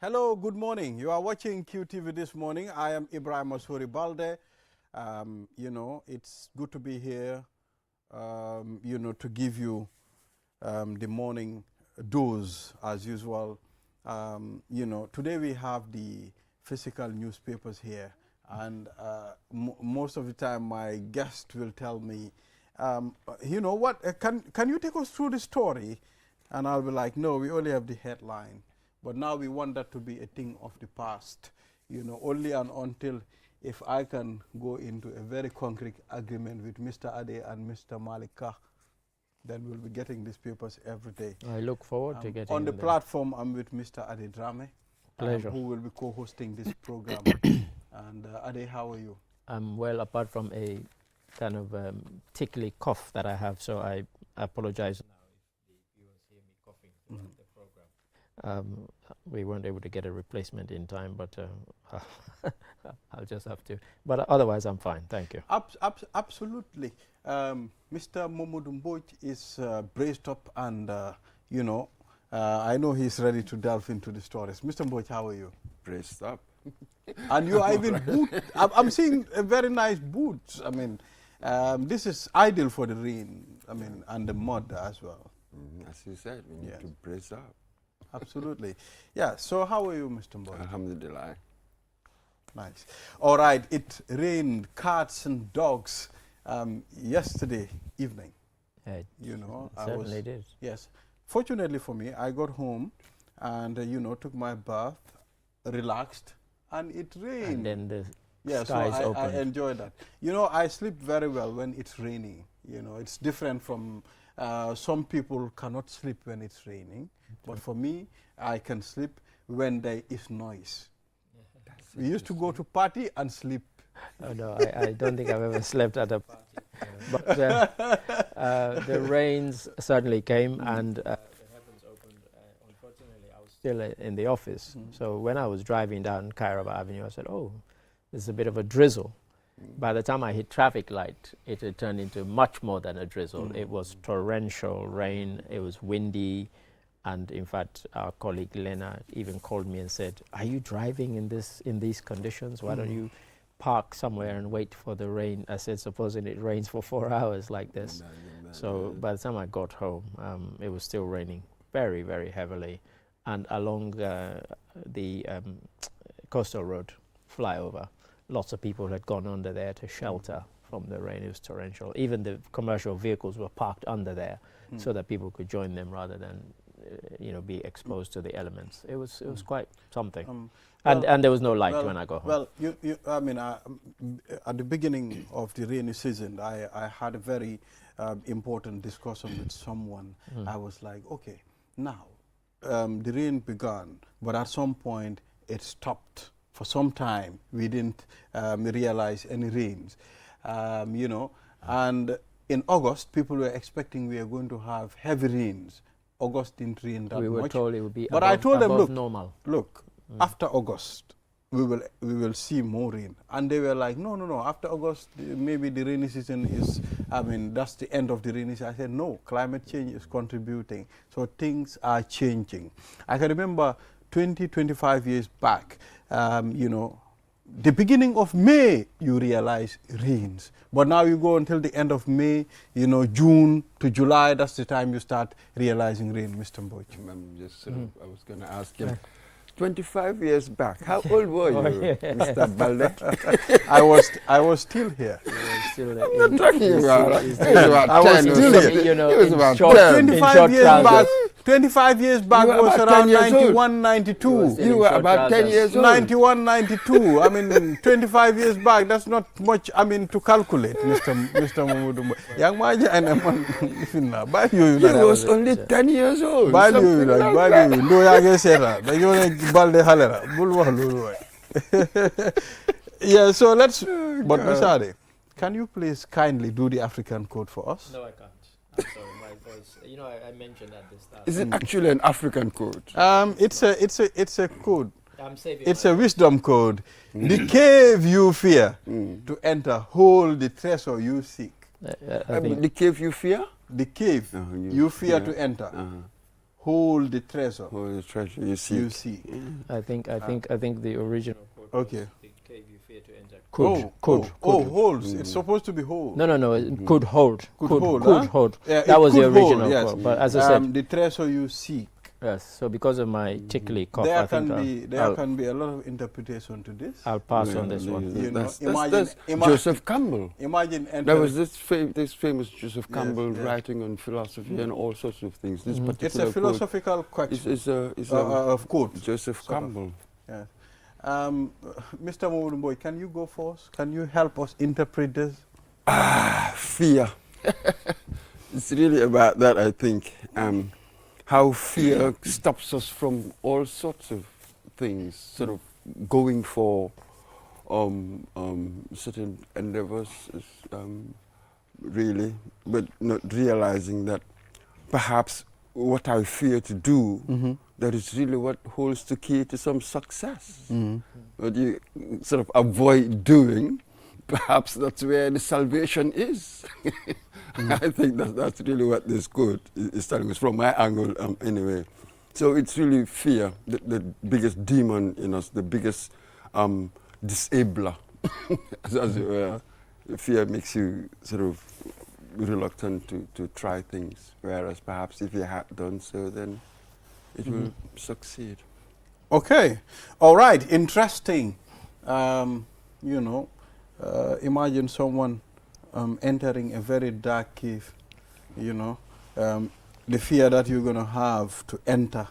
Hello, good morning. You are watching QTV this morning. I am Ibrahim Asuri Balde. It's good to be here, to give you the morning dose as usual. Today we have the physical newspapers here, and most of the time my guest will tell me, can you take us through the story? And I'll be like, no, we only have the headline. But now we want that to be a thing of the past, only and until if I can go into a very concrete agreement with Mr. Ade and Mr. Malika, then we'll be getting these papers every day. I look forward to getting on the platform. I'm with Mr. Ade Drame, who will be co-hosting this program. And Ade, how are you? I'm well, apart from a kind of tickly cough that I have, so I apologize now if the viewers hear me coughing throughout the program. We weren't able to get a replacement in time, but I'll just have to. But otherwise, I'm fine. Thank you. Absolutely. Mr. Momodou Mbodj is braced up, and I know he's ready to delve into the stories. Mr. Mbodj, how are you? Braced up. And you are even boot. I'm seeing a very nice boots. I mean, this is ideal for the rain. I mean, and the mud as well. As you said, we need to brace up. Absolutely. Yeah, so how are you, Mr. Mbodj? Alhamdulillah. Nice. All right, it rained cats and dogs yesterday evening. It certainly did. Yes. Fortunately for me, I got home and, took my bath, relaxed, and it rained. And then the so skies opened. I enjoy that. I sleep very well when it's raining. It's different from some people cannot sleep when it's raining. But for me, I can sleep when there is noise. We used to go to party and sleep. Oh, no, I don't think I've ever slept at a party. But the rains certainly came and the heavens opened. Unfortunately, I was still in the office. So when I was driving down Kairaba Avenue, I said, oh, there's a bit of a drizzle. By the time I hit traffic light, it had turned into much more than a drizzle. It was torrential rain. It was windy. And in fact, our colleague Lena even called me and said, are you driving in these conditions? Why don't you park somewhere and wait for the rain? I said, supposing it rains for 4 hours like this. So by the time I got home, it was still raining very, very heavily. And along the coastal road flyover, lots of people had gone under there to shelter from the rain. It was torrential. Even the commercial vehicles were parked under there so that people could join them rather than be exposed to the elements. It was quite something. And there was no light when I got home. Well, at the beginning of the rainy season, I had a very important discussion with someone. I was like, okay, now the rain began, but at some point it stopped. For some time, we didn't realize any rains, and in August, people were expecting we are going to have heavy rains. August didn't rain that much. We were told it would be but above, I told them, look, normal. Look, after August, we will see more rain. And they were like, no, after August, maybe the rainy season is, that's the end of the rainy season. I said, no, climate change is contributing. So things are changing. I can remember 25 years back, the beginning of May, you realize rains. But now you go until the end of May, June to July, that's the time you start realizing rain, Mr. Mbodj. I was going to ask him, 25 years back, how old were you, Mr. Balde? I was still here. I'm not talking about I was still here. He was about 25 years back. 25 years back was around 91, 92. You were about 10 years old. 91, 92. 25 years back, that's not much, to calculate, Mr. Momodou Mbodj. Young man, he was only 10 years old. Yeah, so let's, but Mr. Ade, can you please kindly do the African code for us? No, I can't. I'm sorry, my voice. I mentioned at the start. Is it actually an African code? It's a code. I'm saving. It's a wisdom code. The cave you fear to enter, hold the treasure you seek. The cave you fear? The cave you fear to enter, hold the treasure. Hold the treasure you seek. You see. I think the original quote was, Okay. the cave you fear to enter Holds. It's supposed to be hold. No, it could hold. Could Could hold, could huh? hold. Yeah, That it was the could hold, original yes. quote. But as I said, The treasure you seek. yes. So because of my tickly cough, There I think can be a lot of interpretation to this. I'll pass on this one. You know, That's Joseph Campbell. Imagine There was this famous Joseph Yes, Campbell yes. writing on philosophy and all sorts of things. This particular It's a philosophical question is of quote. Joseph sort of. Campbell. Yes. Mr. Mowudumboy, can you go first? Can you help us interpret this? Fear. It's really about that, I think. How fear stops us from all sorts of things, sort of going for certain endeavors, really, but not realizing that perhaps what I fear to do, that is really what holds the key to some success. What you sort of avoid doing, perhaps that's where the salvation is. I think that's really what this quote is telling us from my angle, anyway. So it's really fear, the biggest demon in us, the biggest disabler, as it were. Fear makes you sort of reluctant to try things, whereas perhaps if you had done so, then it will succeed. Okay. All right. Interesting. Imagine someone entering a very dark cave, the fear that you're going to have to enter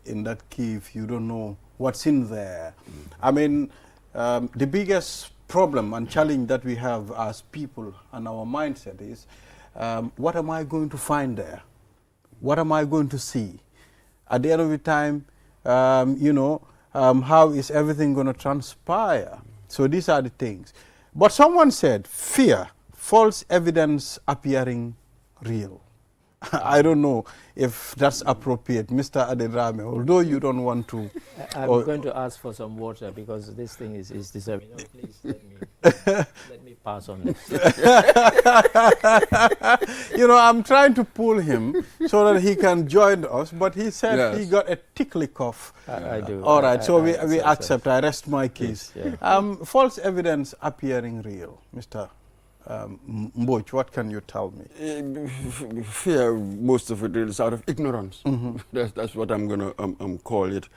in that cave, you don't know what's in there. I mean, the biggest problem and challenge that we have as people and our mindset is, what am I going to find there? What am I going to see? At the end of the time, how is everything going to transpire? So these are the things. But someone said, fear, false evidence appearing real. I don't know if that's appropriate, Mr. Adedrame, although you don't want to. I'm going to ask for some water because this thing is disturbing. No, please let me pass on this. I'm trying to pull him so that he can join us, but he said he got a tickly cough. I do. All right, so we accept. I rest my case. Yeah. False evidence appearing real, Mr. Mboj, what can you tell me? Fear, most of it is out of ignorance. That's what I'm going to call it.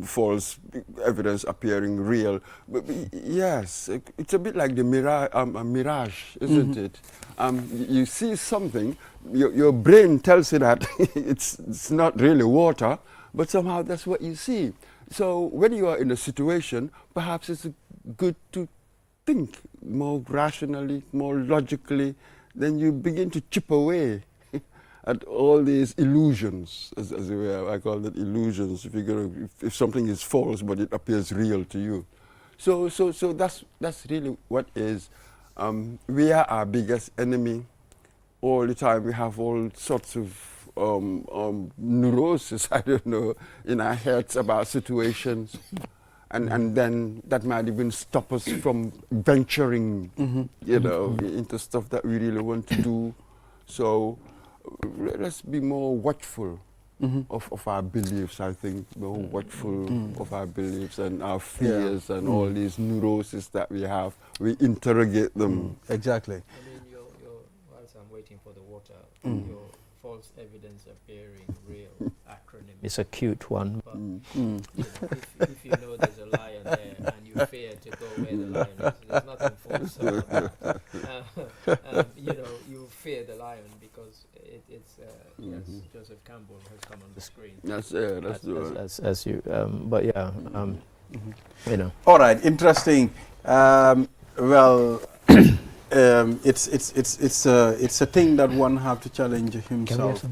False evidence appearing real. But yes, it's a bit like the mirage, isn't it? You see something, your brain tells you that it's not really water, but somehow that's what you see. So when you are in a situation, perhaps it's good to think more rationally, more logically, then you begin to chip away at all these illusions, as it were. I call it illusions. If something is false but it appears real to you, so that's really what is. We are our biggest enemy. All the time we have all sorts of neurosis, I don't know, in our heads about situations. And then that might even stop us from venturing, into stuff that we really want to do. So let's be more watchful of our beliefs, I think, more watchful of our beliefs and our fears and all these neuroses that we have. We interrogate them. Exactly. I mean, whilst I'm waiting for the water, your false evidence appearing real acronym. It's a cute one, but if you know there's a lion there and you fear to go where the lion is, there's nothing false about that. You fear the lion because it's yes, Joseph Campbell has come on the screen. That's as you, but yeah, All right, interesting. It's a thing that one have to challenge himself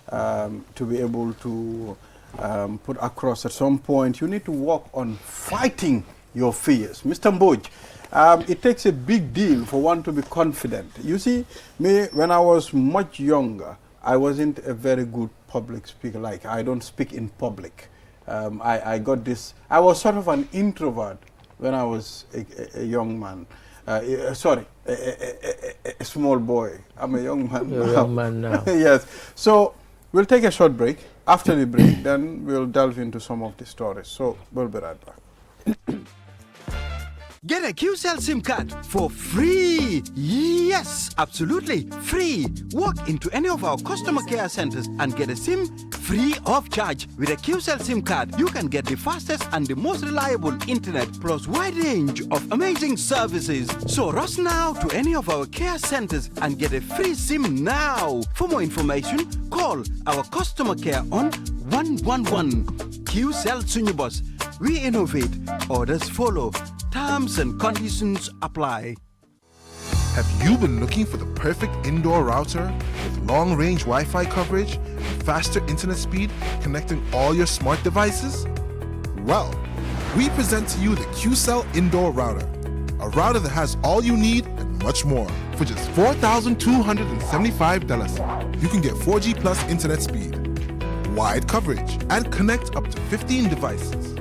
to be able to put across at some point. You need to work on fighting your fears. Mr. Mboj, it takes a big deal for one to be confident. You see, me, when I was much younger, I wasn't a very good public speaker. Like, I don't speak in public. I got this, I was sort of an introvert when I was a young man. A small boy. I'm a young man You're a young man now. Yes. So we'll take a short break. after the break, then we'll delve into some of the stories. So we'll be right back. Get a QCell SIM card for free. Yes, absolutely free. Walk into any of our customer care centers and get a SIM free of charge. With a QCell SIM card, you can get the fastest and the most reliable internet plus wide range of amazing services. So rush now to any of our care centers and get a free SIM now. For more information, call our customer care on 111. QCell Sunyubus. We innovate, others follow. Terms and conditions apply. Have you been looking for the perfect indoor router with long-range Wi-Fi coverage and faster internet speed connecting all your smart devices? Well, we present to you the QCell Indoor Router, a router that has all you need and much more. For just $4,275, you can get 4G plus internet speed, wide coverage, and connect up to 15 devices.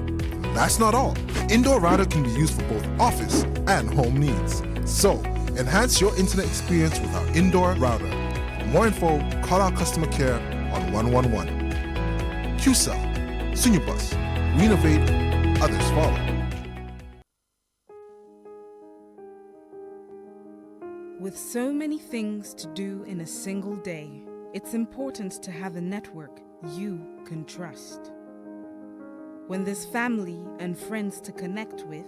That's not all. The indoor router can be used for both office and home needs. So, enhance your internet experience with our indoor router. For more info, call our customer care on 111. QCell, Sunyubus, we innovate, others follow. With so many things to do in a single day, it's important to have a network you can trust. When there's family and friends to connect with,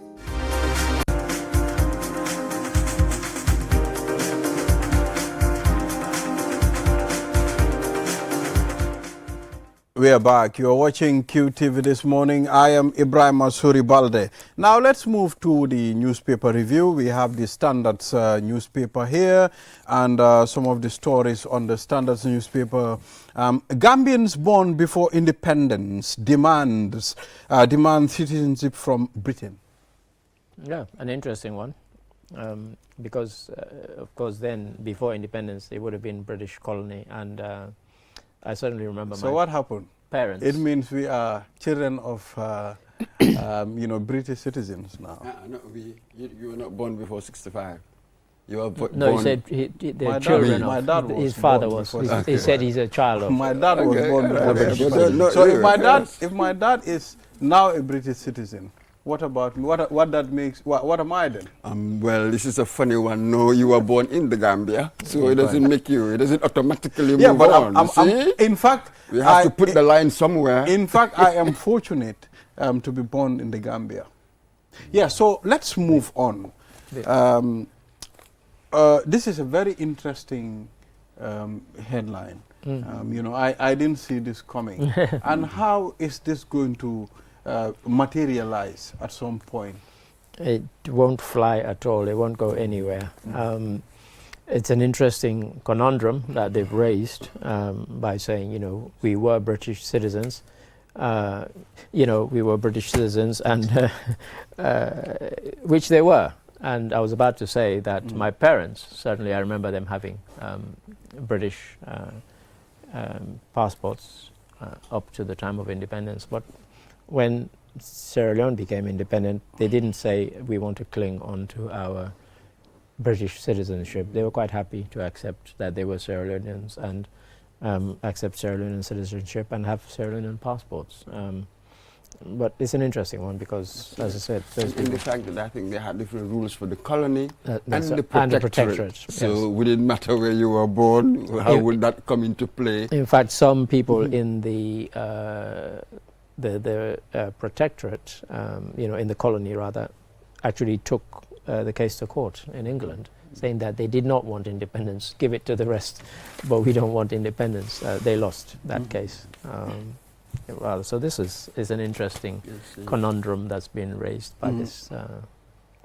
we are back. You are watching QTV this morning. I am Ibrahim Asuri Balde. Now let's move to the newspaper review. We have the Standards newspaper here and some of the stories on the Standards newspaper. Gambians born before independence demand citizenship from Britain. Yeah, an interesting one. Because, of course, then, before independence, it would have been British colony, and I certainly remember So my what happened? parents. It means we are children of, British citizens now. No, you were not born before 65. You were born. No, he said the children my of dad was his father born was. before He said he's a child of. My dad was born before okay, British but citizen. no, So yeah. if my dad is now a British citizen, what about me? What that makes? What am I then? Well, this is a funny one. No, you were born in the Gambia, so it doesn't make you. It doesn't automatically move on. In fact, we have to put the line somewhere. In fact, I am fortunate to be born in the Gambia. Yeah. So let's move on. This is a very interesting headline. I didn't see this coming. And how is this going to materialize at some point? It won't fly at all. It won't go anywhere. It's an interesting conundrum that they've raised by saying, we were British citizens. We were British citizens, and which they were. And I was about to say that my parents, certainly I remember them having British passports up to the time of independence. But when Sierra Leone became independent, they didn't say we want to cling on to our British citizenship. They were quite happy to accept that they were Sierra Leoneans and accept Sierra Leonean citizenship and have Sierra Leonean passports. But it's an interesting one because, as I said, in the fact that I think they had different rules for the colony and the and protectorate. So yes. it didn't matter where you were born, how would that come into play? In fact, some people in the protectorate, in the colony rather, actually took the case to court in England, saying that they did not want independence, give it to the rest, but we don't want independence. They lost that case. So this is an interesting conundrum that's been raised by this.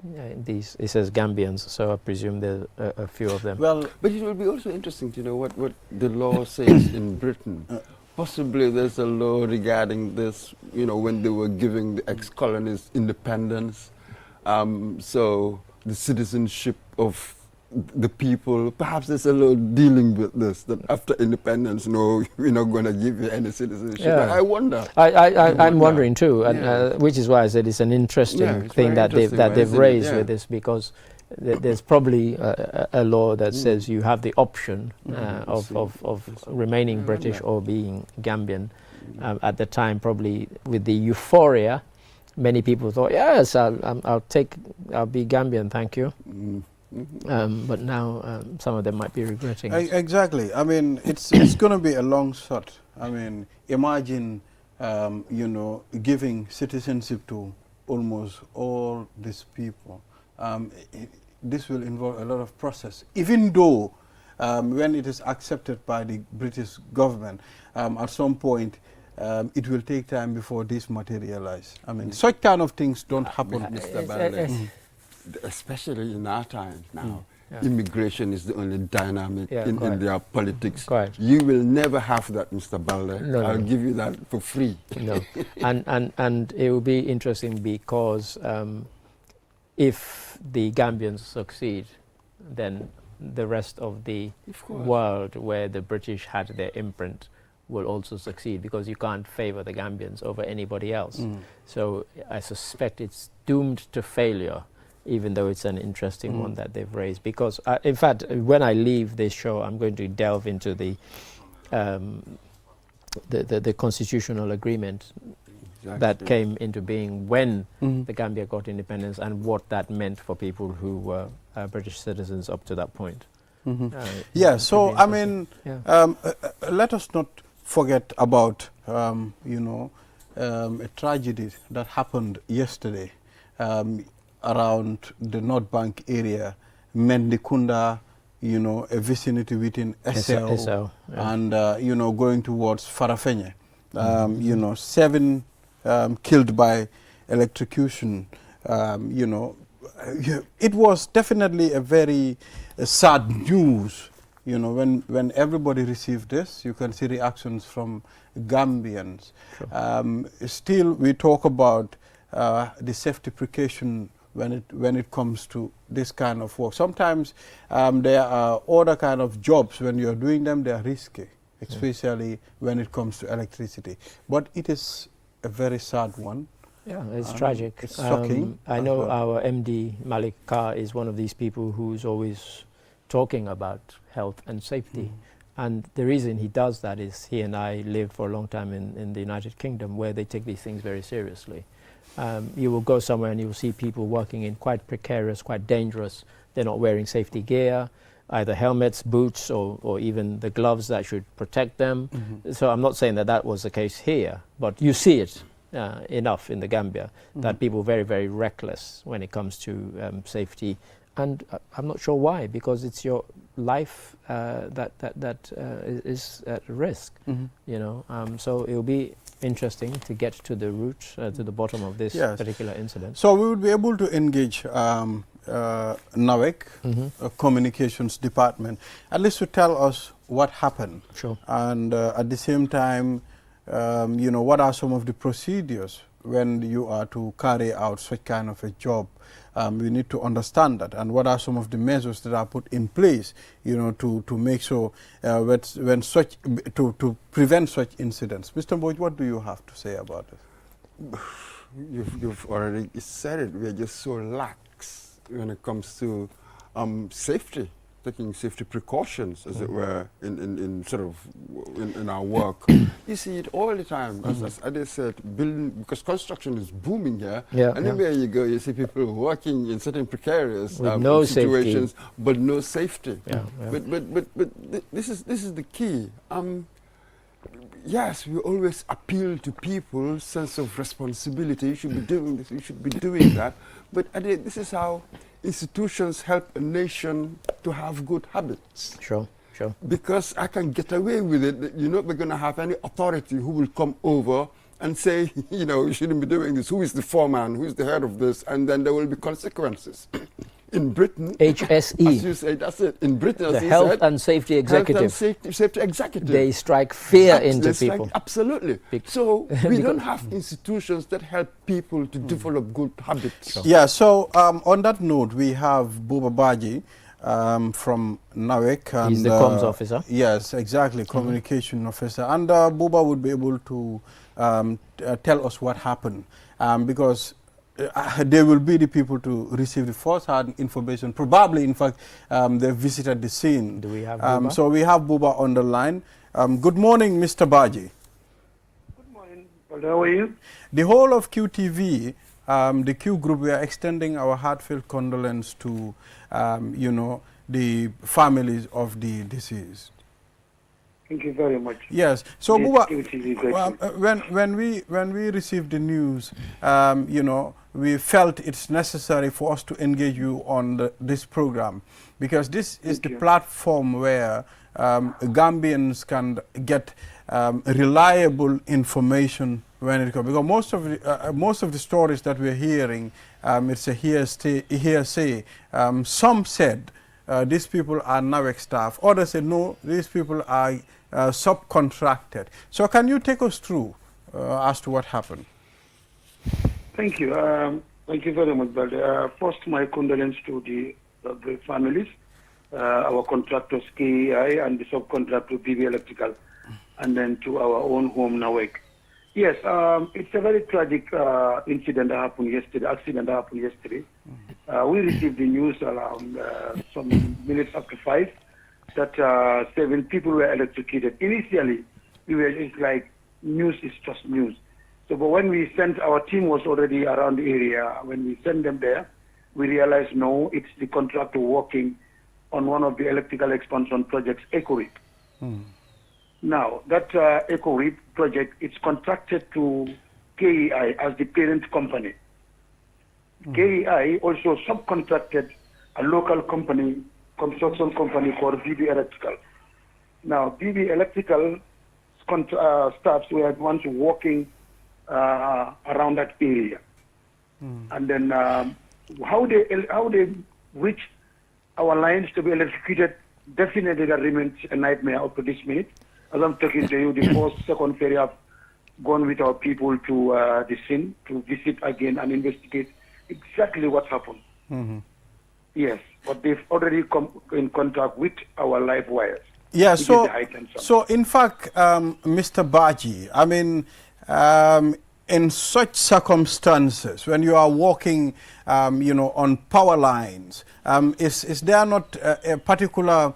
It says Gambians, so I presume there's a few of them. Well, but it will be also interesting to know what the law says in Britain. Possibly there's a law regarding this, when they were giving the ex-colonies independence. So the citizenship of the people, perhaps there's a law dealing with this, that after independence, no, we're not going to give you any citizenship. Yeah. I wonder. I'm wondering too, and which is why I said it's an interesting thing that they've raised with this, because there's probably a law that says you have the option of remaining British or being Gambian. And if you choose to remain British, then you have the option of being Gambian. And if you choose to remain Gambian, then you have the option of being British. So At the time, probably with the euphoria, many people thought, yes, I'll be Gambian, thank you. But now some of them might be regretting it. Exactly. I mean, it's going to be a long shot. I mean, imagine, you know, giving citizenship to almost all these people. This will involve a lot of process, even though when it is accepted by the British government, at some point it will take time before this materialize. I mean, such kind of things don't happen. Mr. Balde, especially in our times now, immigration is the only dynamic in their politics. Correct. You will never have that, Mr. Balde. No, I'll no. give you that for free. No, and it will be interesting because if the Gambians succeed, then the rest of the world where the British had their imprint will also succeed, because you can't favor the Gambians over anybody else. So I suspect it's doomed to failure, even though it's an interesting one that they've raised. Because in fact, when I leave this show, I'm going to delve into the constitutional agreement that came into being when the Gambia got independence, and what that meant for people who were British citizens up to that point. Yeah, so I mean, let us not forget about, you know, a tragedy that happened yesterday around the North Bank area, Mendikunda, you know, a vicinity within SL, and, you know, going towards Farafenye. You know, 7 killed by electrocution. You know, it was definitely a very sad news. You know, when everybody received this, you can see reactions from Gambians. Still, we talk about the safety precaution when it comes to this kind of work. Sometimes there are other kind of jobs, when you're doing them, they are risky, especially when it comes to electricity. But it is a very sad one. Yeah, it's tragic. It's shocking. I know our MD, Malik Carr, is one of these people who's always talking about health and safety. And the reason he does that is he and I lived for a long time in the United Kingdom, where they take these things very seriously. You will go somewhere and you will see people working in quite precarious, quite dangerous. They're not wearing safety gear, either helmets, boots, or even the gloves that should protect them. So I'm not saying that that was the case here, but you see it enough in the Gambia that people are very, very reckless when it comes to safety. And I'm not sure why, because it's your life that is at risk. You know, so it will be interesting to get to the root, to the bottom of this particular incident. So we would be able to engage NAWEC, Communications Department, at least to tell us what happened. Sure. And at the same time, you know, what are some of the procedures when you are to carry out such kind of a job? We need to understand that, and what are some of the measures that are put in place, you know, to make sure when such to prevent such incidents. Mr. Mboj, what do you have to say about this? You've already said it. We are just so lax when it comes to safety, taking safety precautions, as it were, in our work. You see it all the time. As Ade said, building, because construction is booming here. Anywhere you go, you see people working in certain precarious no situations, safety. but no safety. But this is the key. Yes, we always appeal to people's sense of responsibility. You should be doing this, you should be doing that. But Ade, this is how institutions help a nation to have good habits. Sure. Because I can get away with it. You're not going to have any authority who will come over and say, you know, you shouldn't be doing this. Who is the foreman? Who is the head of this? And then there will be consequences. In Britain, HSE, as you say, that's it. In Britain, the as you Health said, and Safety Executive, safety executive. they strike fear into people. Absolutely. So we don't have institutions that help people to develop good habits. Yeah, so on that note, we have Buba Baji from NAWEC. And, he's the comms officer. Yes, exactly, communication officer. And Buba would be able to tell us what happened, because they will be the people to receive the first-hand information. Probably, in fact, they visited the scene. Do we have Buba? So we have Buba on the line. Good morning, Mr. Baji. Well, how are you? The whole of QTV, the Q Group, we are extending our heartfelt condolence to, you know, the families of the deceased. Thank you very much. Yes. So, Yes, Buba, QTV, grateful. when we received the news, you know, we felt it's necessary for us to engage you on this program, because this is the platform where Gambians can get reliable information when it comes. Because most of the stories that we're hearing, it's a hearsay. Some said these people are NAWEC staff. Others said no, these people are subcontracted. So can you take us through as to what happened? Thank you. Thank you very much, Balde. First, my condolence to the families, our contractors, KEI, and the subcontractor, BB Electrical, and then to our own home, NAWEC. Yes, it's a very tragic incident that happened yesterday, accident that happened yesterday. We received the news around some minutes after 5 that 7 people were electrocuted. Initially, it's like news is just news. So, but when we sent, our team was already around the area. When we sent them there, we realized, no, it's the contractor working on one of the electrical expansion projects, EcoRip. Now, that EcoRip project, it's contracted to KEI as the parent company. KEI also subcontracted a local company, construction company called BB Electrical. Now, BB Electrical staffs were the ones working around that area. And then how they reach our lines to be electrocuted, definitely that remains a nightmare up to this minute. As I'm talking to you, the first, second ferry have gone with our people to the scene to visit again and investigate exactly what happened. Yes, but they've already come in contact with our live wires. Yeah, so in fact, Mr. Baji, I mean, in such circumstances, when you are walking, you know, on power lines, is there not a particular,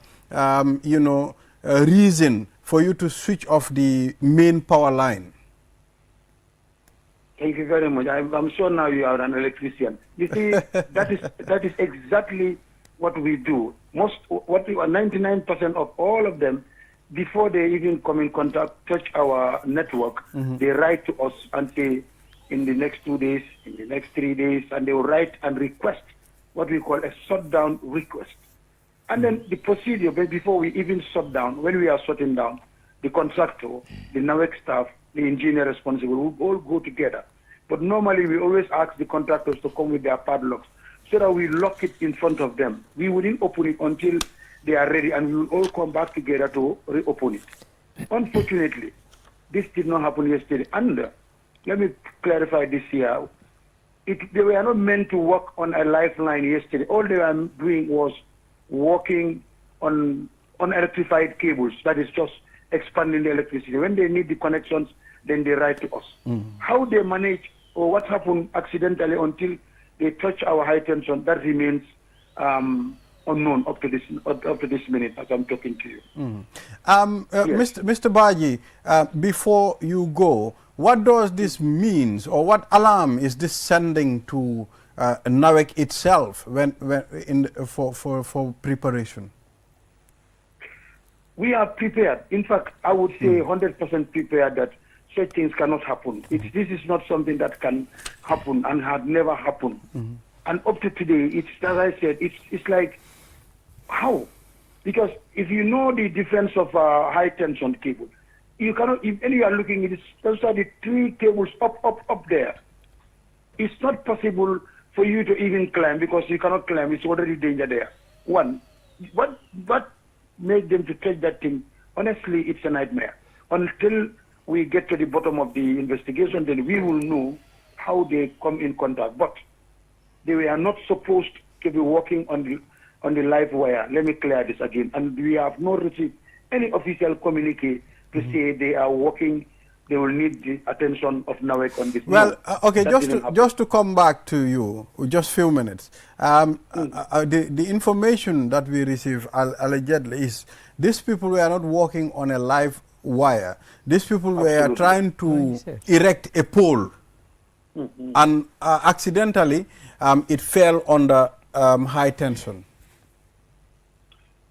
you know, reason for you to switch off the main power line? Thank you very much. I'm sure now you are an electrician. You see, that is exactly what we do. 99% of all of them, before they even come in contact, touch our network, they write to us and say, in the next 2 days, in the next 3 days, and they will write and request what we call a shutdown request. And then the procedure, before we even shut down, when we are shutting down, the contractor, the NAWEC staff, the engineer responsible, will all go together. But normally we always ask the contractors to come with their padlocks so that we lock it in front of them. We wouldn't open it until they are ready, and we will all come back together to reopen it. Unfortunately, this did not happen yesterday. And let me clarify this here. They were not meant to work on a lifeline yesterday. All they were doing was working on unelectrified cables. That is just expanding the electricity. When they need the connections, then they write to us. How they manage or what happened accidentally until they touch our high tension, that remains unknown up to this minute as I'm talking to you. Yes. Mr. Baji, before you go, what does this mean, or what alarm is this sending to NAWEC itself for preparation? We are prepared. In fact, I would say 100% prepared that such things cannot happen. This is not something that can happen and had never happened. And up to today, it's, as I said, it's like, how? Because if you know the difference of high tension cable, you cannot, if you are looking at it, those are the 3 cables up there. It's not possible for you to even climb, because you cannot climb. It's already danger there. One, what make them to touch that thing? Honestly, it's a nightmare. Until we get to the bottom of the investigation, then we will know how they come in contact. But they were not supposed to be working on the live wire. Let me clear this again. And we have not received any official communique to say they are working. They will need the attention of NAWEC on this. Well, okay, just to come back to you, just few minutes. The information that we receive allegedly is these people were not working on a live wire. These people were Absolutely. trying to erect a pole, and accidentally it fell under high tension.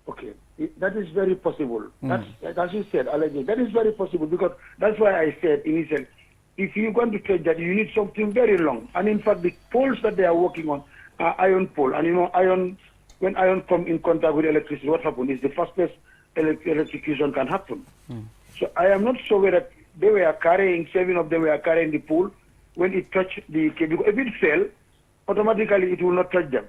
Okay, that is very possible. That's, as you said, Alaji, that is very possible, because that's why I said initially, if you're going to take that, you need something very long. And in fact, the poles that they are working on are iron pole. And you know, when iron come in contact with electricity, what happens is the fastest electrocution can happen. So I am not sure whether they were carrying, 7 of them were carrying the pole when it touched the cable. If it fell, automatically it will not touch them.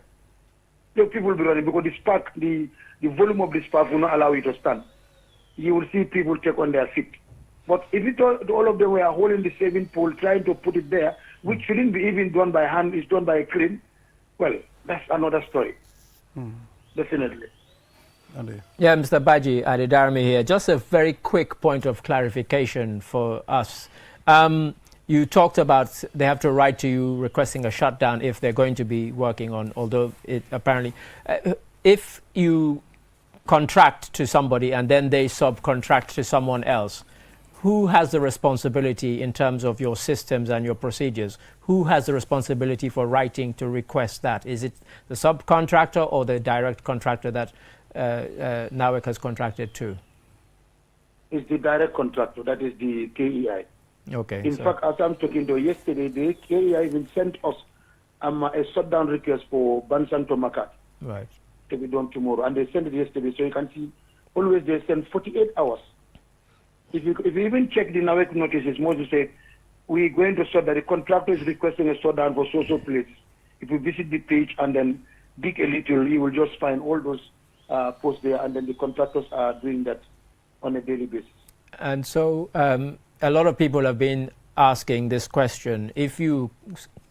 The people will be running, because the spark, the volume of the spark will not allow it to stand. You will see people take on their feet. But if it all of them were holding the saving pole, trying to put it there, which shouldn't be even done by hand, it's done by a crane, well, that's another story. Definitely. Yeah, Mr. Baji Adedarami here. Just a very quick point of clarification for us. You talked about they have to write to you requesting a shutdown if they're going to be working on, although it apparently, if you contract to somebody and then they subcontract to someone else, who has the responsibility in terms of your systems and your procedures? Who has the responsibility for writing to request that? Is it the subcontractor or the direct contractor that NAWEC has contracted to? It's the direct contractor, that is the KEI. Okay. In fact, as I'm talking to you yesterday, the KEI even sent us a shutdown request for Bansang to Makat. Right. To be done tomorrow. And they sent it yesterday, so you can see always they send 48 hours. If you even check the NAWEC notices, Moses say, we're going to shut that the contractor is requesting a shutdown for social places. If you visit the page and then dig a little, you will just find all those posts there, and then the contractors are doing that on a daily basis. And so a lot of people have been asking this question. If you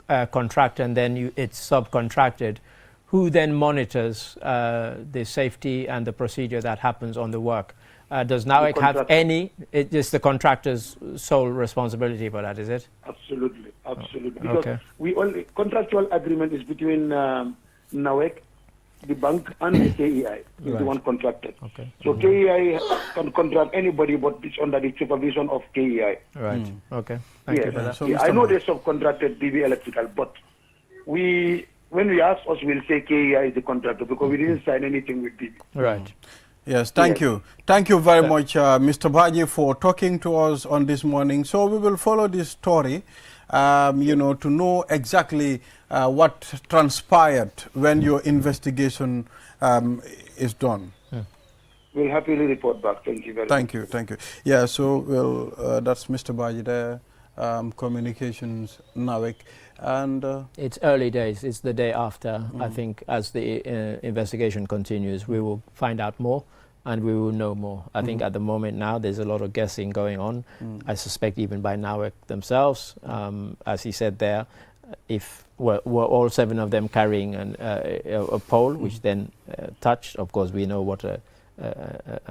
contract and then it's subcontracted, who then monitors the safety and the procedure that happens on the work? Does NAWEC have any? It is the contractor's sole responsibility for that, is it? Absolutely, absolutely. Oh, because we only contractual agreement is between NAWEC, the bank, and the KEI. Is the one contracted. Okay. So KEI can contract anybody, but it's under the supervision of KEI. Right. Okay. Thank you for that. So I know they subcontracted BB Electrical, but when we ask us, we'll say KEI is the contractor, because we didn't sign anything with BB. Right. Yes, thank you. Thank you very much, Mr. Baji, for talking to us on this morning. So we will follow this story, you know, to know exactly what transpired when your investigation is done. We'll happily report back. Thank you very much. Thank you, thank you. Yeah, so that's Mr. Baji there, Communications NAWEC. And it's early days. It's the day after. I think as the investigation continues, we will find out more and we will know more. I think at the moment now there's a lot of guessing going on. I suspect even by NAWEC themselves. As he said there, if were all 7 of them carrying a pole, which then touched, of course we know what a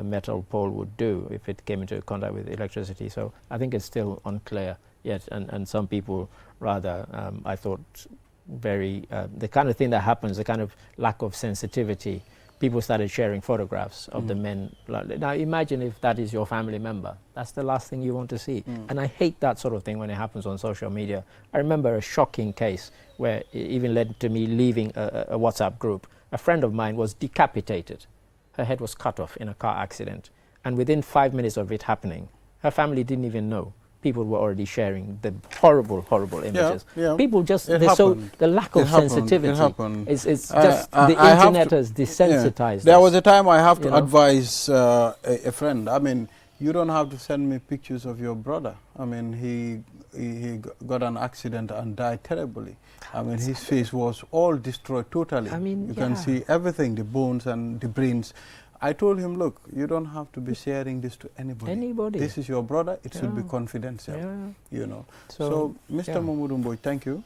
metal pole would do if it came into contact with electricity. So I think it's still unclear yet, and some people rather, I thought, very, the kind of thing that happens, the kind of lack of sensitivity, people started sharing photographs of the men. Now imagine if that is your family member. That's the last thing you want to see. And I hate that sort of thing when it happens on social media. I remember a shocking case where it even led to me leaving a WhatsApp group. A friend of mine was decapitated. Her head was cut off in a car accident. And within 5 minutes of it happening, her family didn't even know. People were already sharing the horrible, horrible images. Yeah. People just, It so happened. the lack of sensitivity. It happened. It's just the I have internet to- has desensitized There us. was a time I have to you know? advise a friend. I mean, you don't have to send me pictures of your brother. I mean, he got an accident and died terribly. I mean, his face was all destroyed totally. I mean, you can see everything, the bones and the brains. I told him, look, you don't have to be sharing this to anybody. Anybody. This is your brother. It should be confidential. Yeah. You know. So, So Mr. yeah. Mamudumboy, thank you.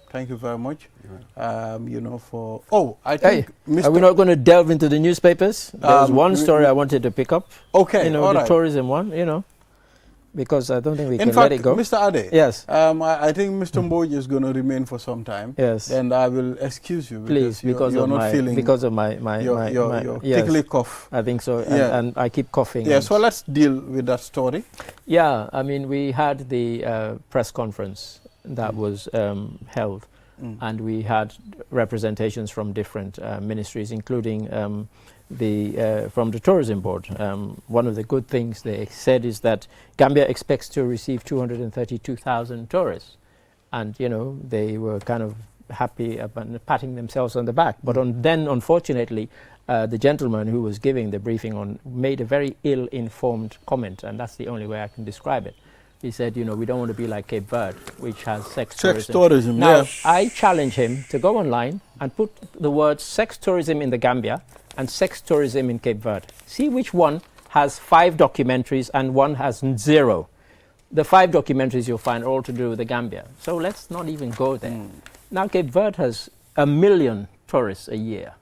Thank you very much. You know, for I Hey, think Mr. are we not going to delve into the newspapers? There's one story we- I wanted to pick up. Okay, You know, all the right. tourism one, you know. because I don't think we In can let fact, it go. Mr. Ade, Yes. I think Mr. Mboj is going to remain for some time. Yes. And I will excuse you Please, because you're not feeling because of my your yes, tickly cough. I think so, Yeah. and I keep coughing. Yeah, and- so let's deal with that story. Yeah, I mean, we had the press conference that was held, and we had representations from different ministries, including from the tourism board. One of the good things they said is that Gambia expects to receive 232,000 tourists, and you know they were kind of happy about patting themselves on the back. But then, unfortunately, the gentleman who was giving the briefing made a very ill-informed comment, and that's the only way I can describe it. He said, you know, we don't want to be like Cape Verde, which has sex tourism. Now, yeah. I challenge him to go online and put the words sex tourism in the Gambia and sex tourism in Cape Verde. See which one has 5 documentaries and one has 0. The 5 documentaries you'll find are all to do with the Gambia. So let's not even go there. Now, Cape Verde has 1 million tourists a year.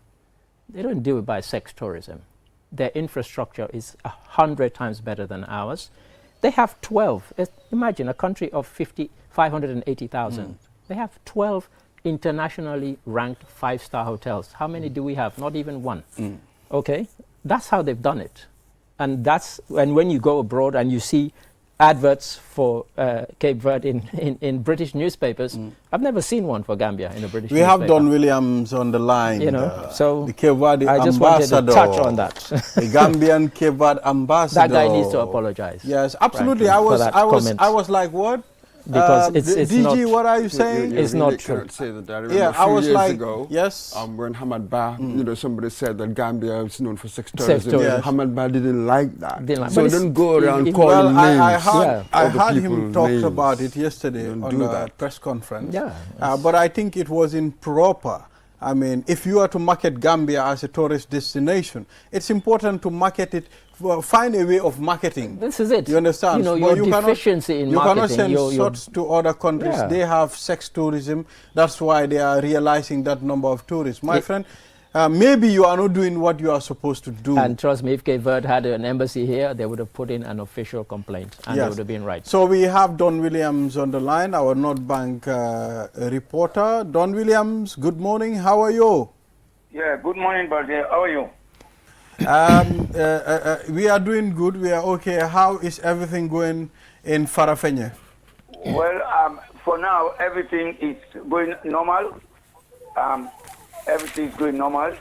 They don't do it by sex tourism. Their infrastructure is 100 times better than ours. They have 12. Imagine a country of 580,000. They have 12 internationally ranked 5-star hotels. How many do we have? Not even one. Okay, that's how they've done it, and when you go abroad and you see adverts for Cape Verde in British newspapers. I've never seen one for Gambia in a British newspaper. We have Don Williams on the line. You know, so the Cape Verde I just ambassador. wanted to touch on that. The Gambian Cape Verde ambassador. That guy needs to apologize. Yes, absolutely. Frankly, I was like, what? Because it's DG, not, what are you saying? It's really not true. Cannot say that. I remember Yeah, a few I was years like, ago, yes. when Hamad Ba, you know, somebody said that Gambia is known for sex Sex tourism. tourism. Yes. Hamad Ba didn't like that. Didn't like- So but don't go around it- calling Well, names. I other heard him people's talk names. about it yesterday Don't on do the that. press conference. Yeah, But I think it was improper. I mean, if you are to market Gambia as a tourist destination, it's important to market it, find a way of marketing. This is it. You understand? You know, But your deficiency in you marketing. cannot send your- shots to other countries. Yeah. They have sex tourism. That's why they are realizing that number of tourists. My friend, maybe you are not doing what you are supposed to do. And trust me, if Cape Verde had an embassy here, they would have put in an official complaint, and they Yes. would have been right. So we have Don Williams on the line, our North Bank reporter. Don Williams, good morning. How are you? Yeah, good morning, Balde. How are you? We are doing good. We are okay. How is everything going in Farafenye? Well, for now, everything is going normal. Everything is going normal.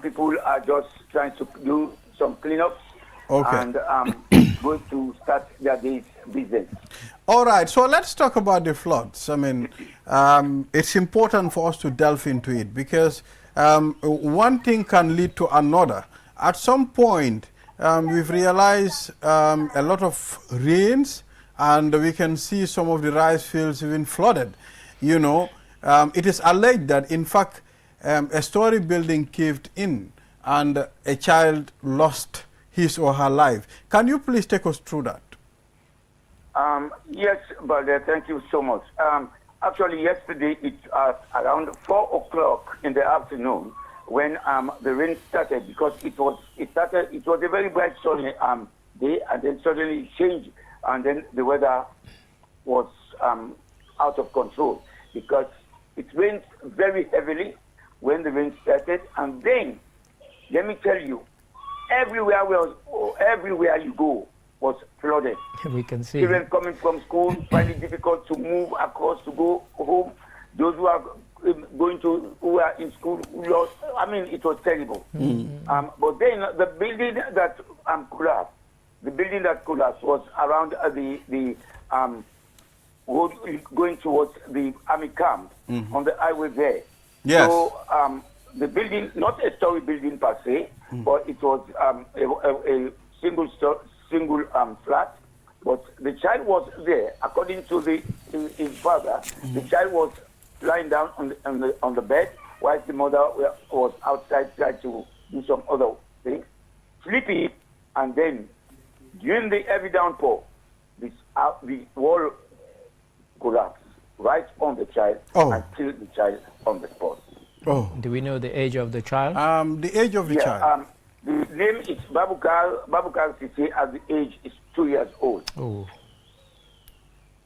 People are just trying to do some cleanups. Okay. And going to start their day's business. All right. So let's talk about the floods. I mean, it's important for us to delve into it because one thing can lead to another. At some point, we've realized a lot of rains, and we can see some of the rice fields even flooded. You know, it is alleged that, in fact, a story building caved in, and a child lost his or her life. Can you please take us through that? Yes, Balde, thank you so much. Actually, yesterday, it's around 4 o'clock in the afternoon when the rain started, because it was a very bright sunny day, and then suddenly it changed, and then the weather was out of control because it rained very heavily when the rain started, and then let me tell you, everywhere you go was flooded. We can see. Children coming from school find it difficult to move across to go home. Those who are who are in school, I mean, it was terrible. But then the building that collapsed was around the road going towards the army camp on the highway there. Yes. So the building, not a story building per se, but it was a single flat. But the child was there, according to his father. The child was lying down on the bed, while the mother was outside trying to do some other things, sleeping, and then during the heavy downpour, the wall collapsed right on the child and killed the child on the spot. Oh. Do we know the age of the child? The age of the child. The name is Babukar Sisi, and the age is 2 years old. Oh.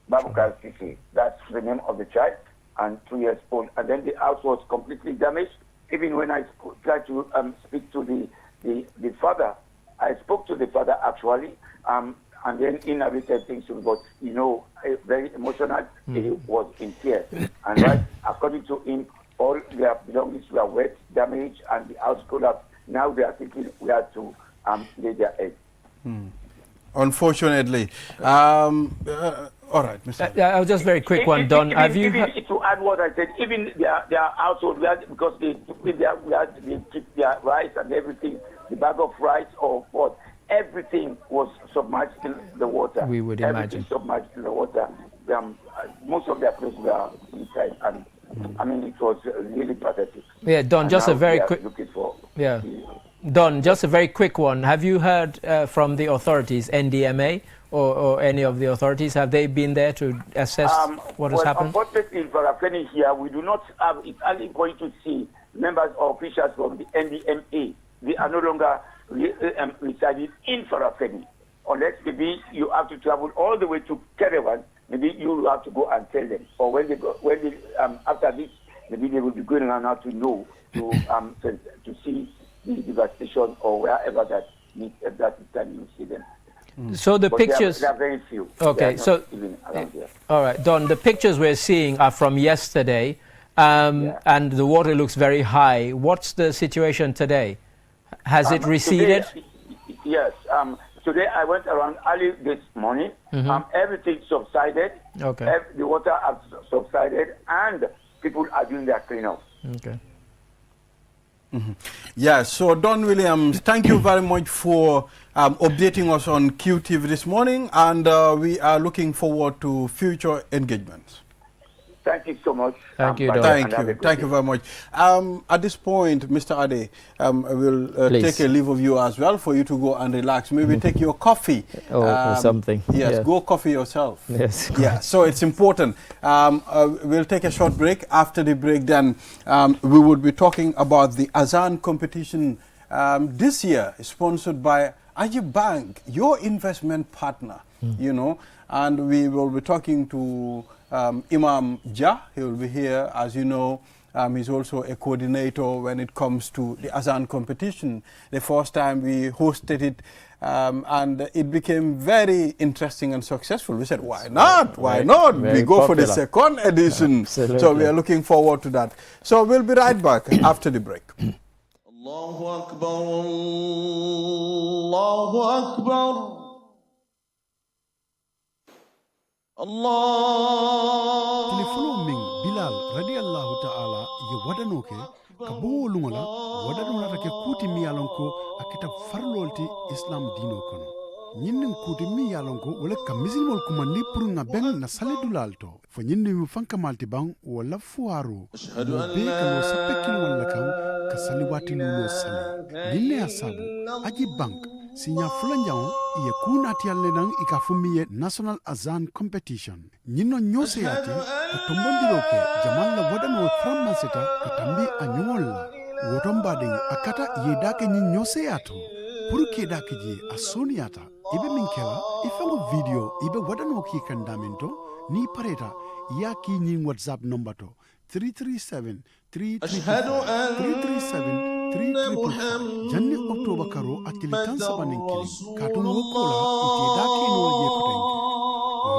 Babukar Sisi. That's the name of the child, and 2 years old. And then the house was completely damaged. Even when I tried to speak to the father, I spoke to the father actually, and then he narrated things to me, but very emotional. He was in tears. And right, according to him, all their belongings were wet, damaged, and the house collapsed. Now they are thinking where to lay their eggs. Unfortunately. All right, Mr. I'll just very quick one, Don. Have you to add what I said, even their household, because they keep their rice and everything, the bag of rice or what, everything was submerged in the water. We would imagine. Everything submerged in the water. Most of their clothes were inside, and I mean, it was really pathetic. Yeah, Don, and just a very quick. Yeah. Don, just a very quick one. Have you heard from the authorities, NDMA or any of the authorities? Have they been there to assess what has happened? Unfortunately, in Farafeni here, we do not have. It's only going to see members or officials from the NDMA. They are no longer residing in Farafeni. Unless maybe you have to travel all the way to Kerewan, maybe you have to go and tell them. Or when they after this, maybe they will be going around now to know to see the devastation or wherever that is that you see them. So the pictures. There are very few. Okay, so all right, Don. The pictures we're seeing are from yesterday, and the water looks very high. What's the situation today? Has it receded? Today, yes. Today I went around early this morning. Everything subsided. Okay. The water has subsided, and people are doing their cleanup. Okay. Yeah, so Don Williams, thank you very much for updating us on QTV this morning, and we are looking forward to future engagements. Thank you so much. Thank you, Don. Thank you very much. At this point, Mr. Ade, I will take a leave of you as well for you to go and relax. Maybe take your coffee. Or something. Yes, go coffee yourself. Yes. Yeah, so it's important. We'll take a short break. After the break, then we will be talking about the Azan competition this year, sponsored by Ajib Bank, your investment partner, and we will be talking to Imam Jah. He will be here, as you know. He's also a coordinator when it comes to the Azan competition. The first time we hosted it, and it became very interesting and successful. We said, why not? Why not? We go for the second edition. Absolutely. So we are looking forward to that. So we'll be right back after the break. Allahu Akbar, Allahu Akbar. Allah. Telefono ming Bilal radiyallahu ta'ala ye wadano ke kabo lungola wadano na ke kuti mi yalonko akita farlolti Islam dino kono nyinnin kuti mi yalonko wala ka misilmol kumandi pour nga ben na salidulalto fo nyinni mi fanka malti bang wala fuaro be kalo sapekil wala kan ka saliwati lulo sali nyinne asabu aji bank Sinya fulanjao iye kunati yalle nang ikafumiye National Azan Competition. Nyino nyose yati katombandiroke jamal la wadano framanseta katambi anyola. Wotomba ding akata yedake nyose yato. Puruke dake ji asoni yata. Ibe minkela ifango video ibe wadano ki kandamento ni pareta yaki nyin WhatsApp number to 337 337 Janni October karo akilitan sabanin kili katun wokola ite dake no je kutenge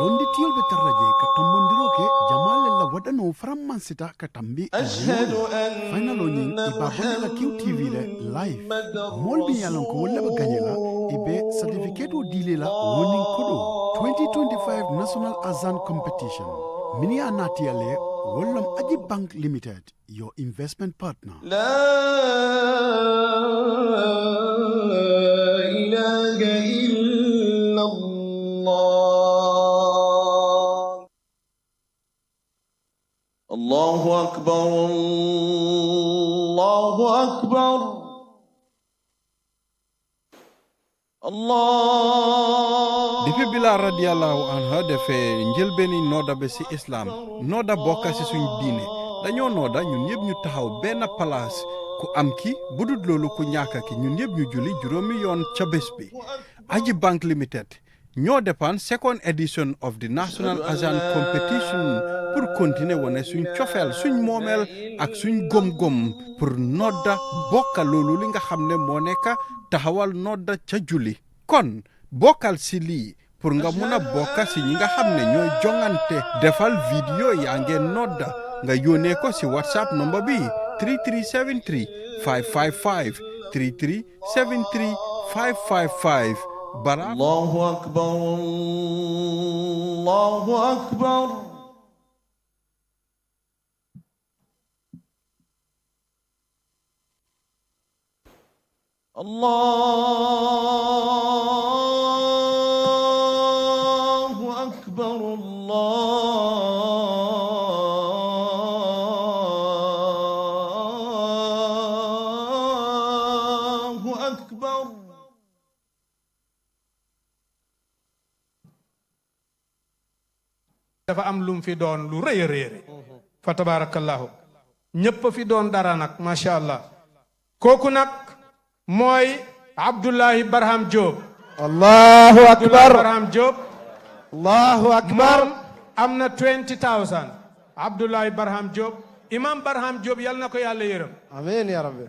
londi tiol betarraje katombondiro ke jamal la wadano framansita katambi final onin ibabonde la QTV le live molbi yalon ko wolle ba ganyela ibe certificate o dilela wonin kodo 2025 National Azan Competition mini anati ale Wollam Ajib Bank Limited, your investment partner. La ilaha illallah. Allahu Akbar, Allahu Akbar. Allah. Depuis Bilal radiyallahu anha defee njëlbéeni nooda be ci islam nooda bokka ci suñ diine dañoo nooda ñun ñëpp ñu taxaw benn place ku am ki budut loolu ku ñàkka ki ñun ñëpp ñu julli juróomi yoon ca bés bi Ajib Bank Limited ñoo dépend second edition of the National Azan competition pour continuer wane suñ cofeel suñ moomeel ak suñ gom-gom pour nodda bokka loolu li nga xam ne moo nekk taxawal nodda ca julli kon bokkal si lii pour nga mun a bokka si ñi nga xam ne ñooy jongante defal vidéo yaa ngeen nodda nga yónnee ko si WhatsApp number bi 3373 555 3373 555 bara Allahu Akbar, Allahu Akbar. Allahu Akbar, Allahu Akbar. dafa am lum fi doon lu rëy a rëy fa tabarakallahu ñëpp fi doon dara nag macha allah kooku nag mooy Abdullahi Barham Diop. Allahu akbar. Barham Diop. Allahu akbar. moom am na 20,000 Abdullahi Barham Diop imam Barham Diop yal na ko yàlla yërëm. amiin ya rabbi.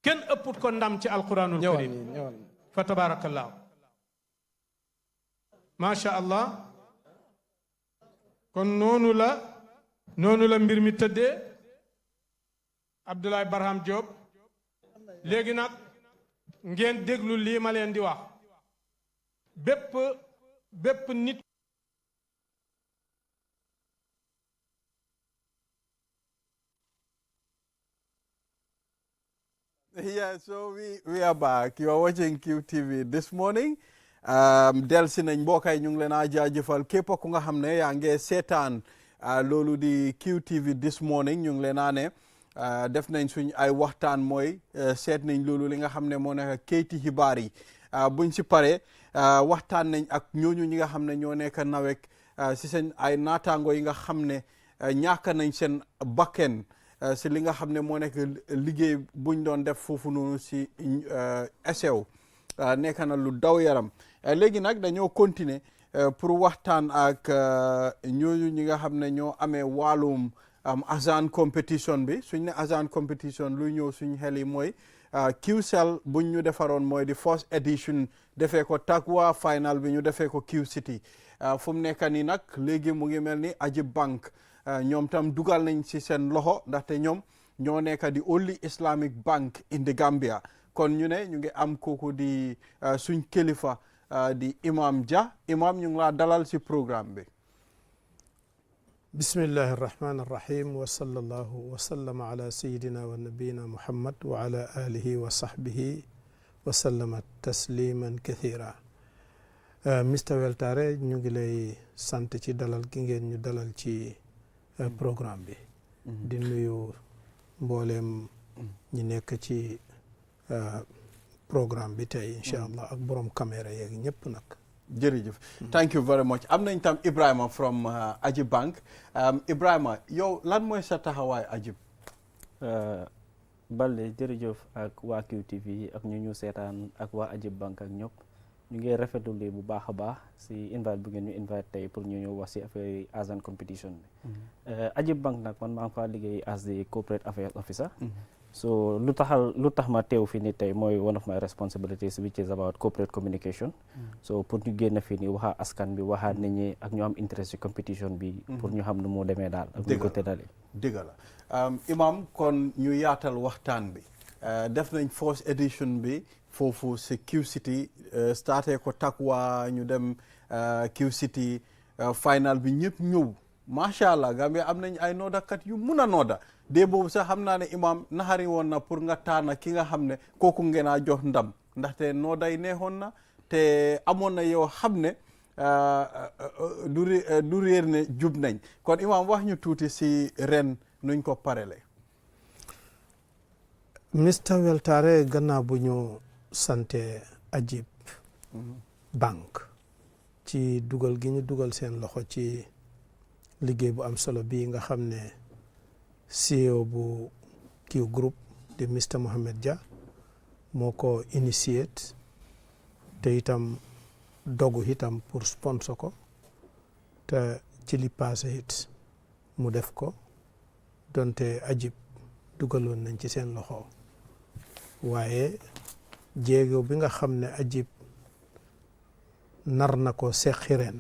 kenn ëpput ko ndam ci alquranul karim fa tabarakallahu macha allah kon noonu la mbir mi tëddee Abdoulaye Barham Diop léegi nag ngeen déglu lii ma leen di wax bépp nit Yeah, so we are back. You are watching QTV this morning. Delsi nañ mbokay ñu ngi leen a jaajëfal képp ku nga xam ne yaa ngi seetaan loolu di QTV this morning ñu ngi leen a ne def nañ suñ ay waxtaan mooy seet nañ loolu li nga xam ne moo nekk kayiti xibaar yi buñ si pare waxtaan nañ ak ñooñu ñi nga xam ne ñoo nekk nawek si seen ay naataango yi nga xam ne ñàkk nañ seen bakken si li nga xam ne moo nekk liggéey buñ doon def foofu noonu si SEW nekk na lu daw yaram léegi nag dañoo continuer pour waxtaan ak ñooñu ñi nga xam ne ñoo amee wàllum Azan competition bi suñ ne Azan competition lu ñëw suñ xel yi mooy QCell buñ ñu defaroon mooy di first edition defee ko Takwa final bi ñu defee ko Q City fu mu nekk nii nag léegi mu ngi mel ni Ajib Bank ñoom tam dugal nañ ci seen loxo ndaxte ñoom ñoo nekk di only Islamic bank in the Gambia kon ñu ne ñu ngi am kooku di suñ kilifa di Imam Jah imam ñu ngi laa dalal ci programme bi bismillahi arrahmani arrahim wa sallallahu wa sallama ala sayidina wa nabiyina muhammad wa ala alihi wa sahbihi wa sallama tasliman kathira Mr Weltare ñu ngi lay sant ci dalal gi ngeen ñu dalal ci programme bi di nuyu mbooleem ñi nekk ci programme bi tey incha allah ak borom caméra yeeg ñëpp nag jërëjëf thank you very much am nañ tam Ibrahima from Ajib Bank Ibrahima yow lan mooy sa taxawaay Ajib Balde jërëjëf ak waa QTV ak ñu seetaan ak waa Ajib Bank ak ñëpp ñu ngi rafetlu lii bu baax a baax si invite bu ngeen ñu invite tey pour ñu ñëw wax si affaire Azan competition bi Ajib Bank nag man maa ngi faa liggéey as the corporate affairs officer so lu tax ma teew fii nii tey mooy one of my responsibilities which is about corporate communication so pour ñu génn fii nii waxaa askan bi waxaa nit ñi ak ñu am interest ci competition bi pour ñu xam nu moo demee daal ak ñu ko tëddalee dëgg la imam kon ñu yaatal waxtaan bi def nañ first edition bi foofu si Q City starté ko Takwa ñu dem Q City final bi ñëpp ñëw macha allah Gambia am nañ ay noodakat yu mun a nooda dee boobu sax xam naa ne imam naxari woon na pour nga taana ki nga xam ne kooku ngeen a jox ndam ndaxte nooday neexoon na te amoon na yow xam ne du réer ne jub nañ kon imam wax ñu tuuti si ren nuñ ko parele Mr Weltare gannaaw bu ñu sante Ajib Bank ci dugal gi ñu dugal seen loxo ci liggéey bu am solo bii nga xam ne CEO bu Q Group di Mr Mohamed Jah moo ko initiate te itam dogu itam pour sponsor ko te ci li passé it mu def ko donte Ajib dugaloon nañ ci seen loxo waaye jéego bi nga xam ne Ajib nar na ko seqi ren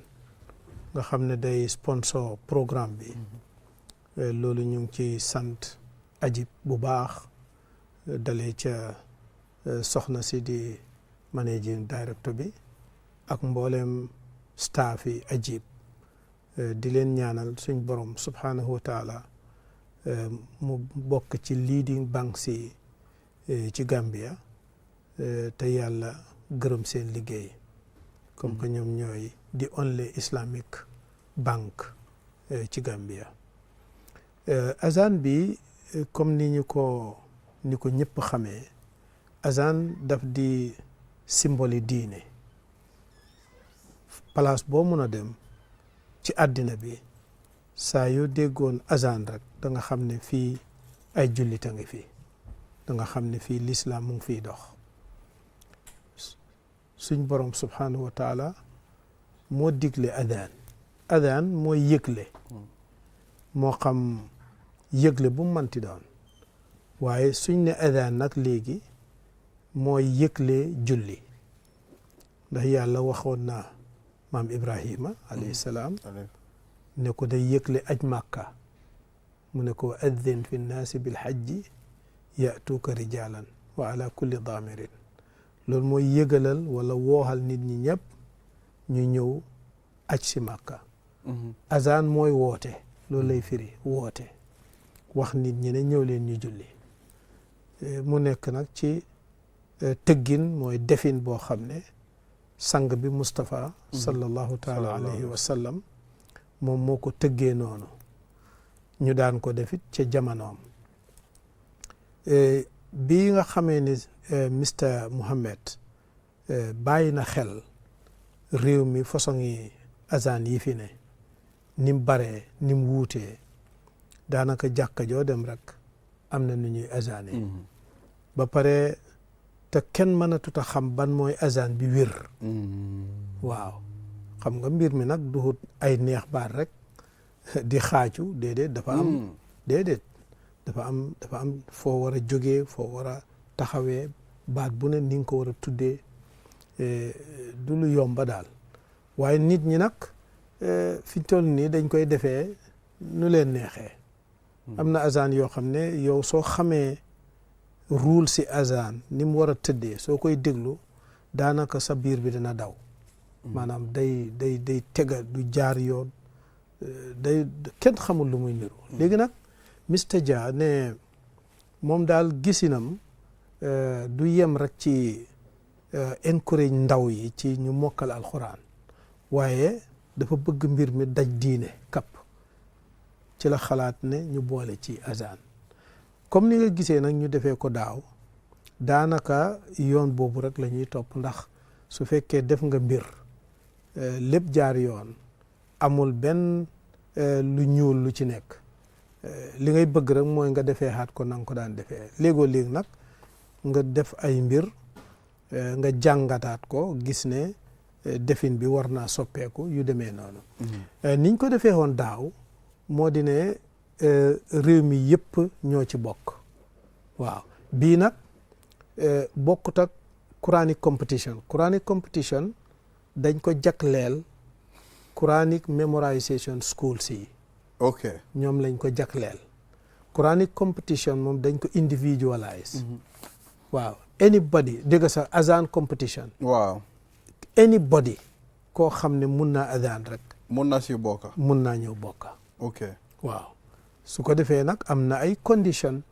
nga xam ne day sponsor programme bi loolu ñu ngi ci sant Ajib bu baax dalee ca soxna si di managing director bi ak mboolem staff yi Ajib di leen ñaanal suñ borom subhanahu wa taala mu bokk ci leading banks yi ci Gambia te yàlla gërëm seen liggéey comme que ñoom ñooy di only Islamic bank ci Gambia. azan bi comme ni ko ñëpp xamee azan daf di symbole diine place boo mun a dem ci àddina bi saa yoo déggoon azan rek da nga xam ne fii ay jullit a ngi fii da nga xam ne fii lislaam mu ngi fiy dox suñ borom subhanahu wa taala moo digle adaan mooy yëgle moo xam yëgle bu manti doon waaye suñ ne adaan nag léegi mooy yëgle julli ndax yàlla waxoon na maam Ibrahima alayhi salaam ne ko day yëgle aj màkka mu ne ko addin fi nnaasi bil hajji yatuuka rijalan wa ala kulli daamirin loolu mooy yëgalal wala wooxal nit ñi ñëpp ñu ñëw aj si màkka azan mooy woote loolu lay firi woote wax nit ñi ne ñëw leen ñu julli mu nekk nag ci tëggin mooy defin boo xam ne sang bi Moustapha sallallahu taala alayhi wa sallam moom moo ko tëggee noonu ñu daan ko defit ca jamonoom bii nga xamee ni Mr Mohamed bàyyi na xel réew mi façon yi azan yi fi ne ni mu baree ni mu wuutee daanaka jàkka joo dem rek am na nu ñuy azane ba pare te kenn mënatut a xam ban mooy azan bi wér waaw xam nga mbir mi nag duhut ay neex baat rek di xaaju déedéet dafa am foo war a jógee foo war a taxawee baat bu ne ni nga ko war a tuddee du lu yomba daal waaye nit ñi nag fi toll nii dañ koy defee nu leen neexee am na azan yoo xam ne yow soo xamee rule si azan ni mu war a tëddee soo koy déglu daanaka sa biir bi dina daw maanaam day tega du jaar yoon day kenn xamul lu muy niru léegi nag Mr Jah ne moom daal gisinam du yem rek ci encourage ndaw yi ci ñu mokkal alxuraan waaye dafa bëgg mbir mi daj diine kapp ci la xalaat ne ñu boole ci azan comme ni nga gisee nag ñu defee ko daaw daanaka yoon boobu rek la ñuy topp ndax su fekkee def nga mbir lépp jaar yoon amul benn lu ñuul lu ci nekk li ngay bëgg rek mooy nga defee xaat ko na nga ko daan defee léegoo léegi nag nga def ay mbir nga jàngataat ko gis ne defin bi war naa soppeeku yu demee noonu niñ ko defee woon daaw moo di ne réew mi yëpp ñoo ci bokk waaw bii nag bokkut ak Quranic competition dañ ko jagleel Quranic memorization schools yi ok ñoom lañ ko jagleel Quranic competition moom dañ ko individualize waaw anybody dégg sa azan competition waaw anybody koo xam ne mun naa azan rek mun naa si bokka mun naa ñëw bokka ok waaw su ko defee nag am na ay condition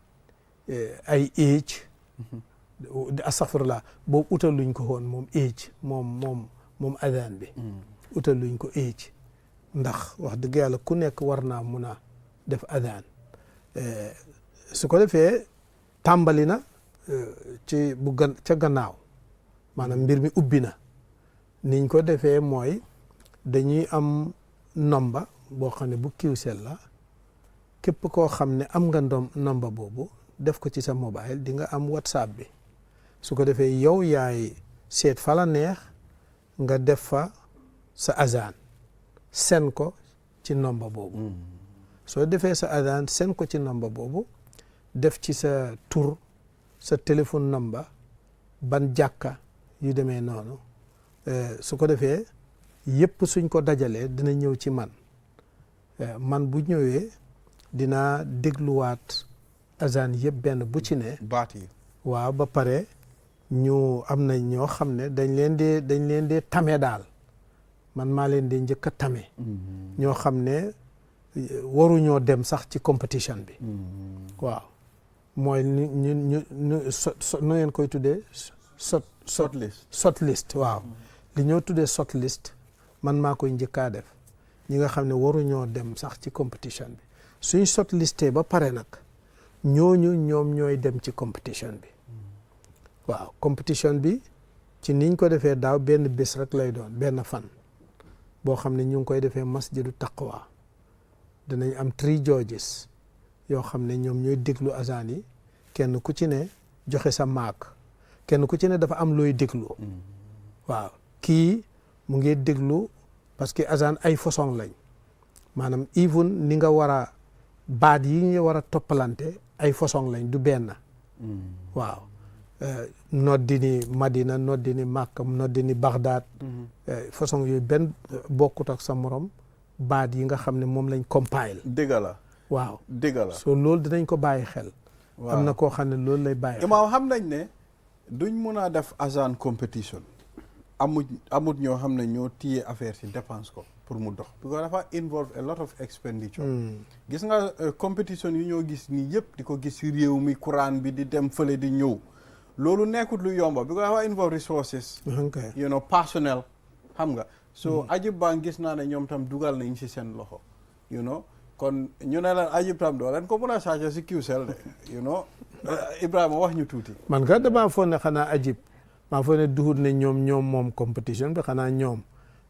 ay age astaghfirullah boobu utaluñ ko woon moom age moom azan bi utaluñ ko age ndax wax dëgg yàlla ku nekk war naa mun a def azan su ko defee tàmbali na ci ca gannaaw maanaam mbir mi ubbi na niñ ko defee mooy dañuy am nomba boo xam ne bu kiwsel la képp koo xam ne am nga nomba boobu def ko ci sa mobile di nga am whatsapp bi su ko defee yow yaay seet fa la neex nga def fa sa azan sen ko ci nomba boobu soo defee sa azan sen ko ci nomba boobu def ci sa tur sa téléphone number ban jàkka yu demee noonu su ko defee yëpp suñ ko dajalee dina ñëw ci man man bu ñëwee dinaa dégluwaat azan yëpp benn bu ci ne baat yi waaw ba pare ñu am na ñoo xam ne dañ leen di tame daal man maa leen di njëkk a tame ñoo xam ne waruñoo dem sax ci compétition bi waaw mooy ñu nu ngeen koy tuddee short list waaw li ñoo tuddee short list man maa koy njëkkaa def ñi nga xam ne waruñoo dem sax ci compétition bi suñ short listé ba pare nag ñooñu ñoom ñooy dem ci compétition bi waaw compétition bi ci niñ ko defee daaw benn bés rek lay doon benn fan boo xam ne ñu ngi koy defee masjidu taqwa dinañ am 3 judges yoo xam ne ñoom ñooy déglu azan yi kenn ku ci ne joxe sa maak kenn ku ci ne dafa am looy déglu waaw kii mu ngi déglu parce que azan ay façon lañ maanaam even ni nga war a baat yi ñu war a toppalante ay façon lañ du benn waaw noddi ni Madina noddi ni Makka noddi ni Baghdad façon yooyu benn bokkut ak sa morom baat yi nga xam ne moom lañ compile dëgg la waaw dëgg la so loolu dinañ ko bàyyi xel am na koo xam ne loolu lay bàyyi xel imaam xam nañ ne duñ mun a def azan competition amut ñoo xam ne ñoo téye affaire si dépense ko pour mu dox parce que dafa involve a lot of expenditure gis nga competition yu ñoo gis nii yëpp di ko gis si réew mi courant bi di dem fële di ñëw loolu nekkut lu yomba because dafa involve resources you know personnel xam nga so Ajib Bank gis naa ne ñoom tam dugal nañ si seen loxo you know kon ñu ne leen Ajib tam doo leen ko mën a charger si QCell de you know Ibrahima wax ñu tuuti man ka damaa foog ne xanaa Ajib maa foog ne duhut ne ñoom moom compétition bi xanaa ñoom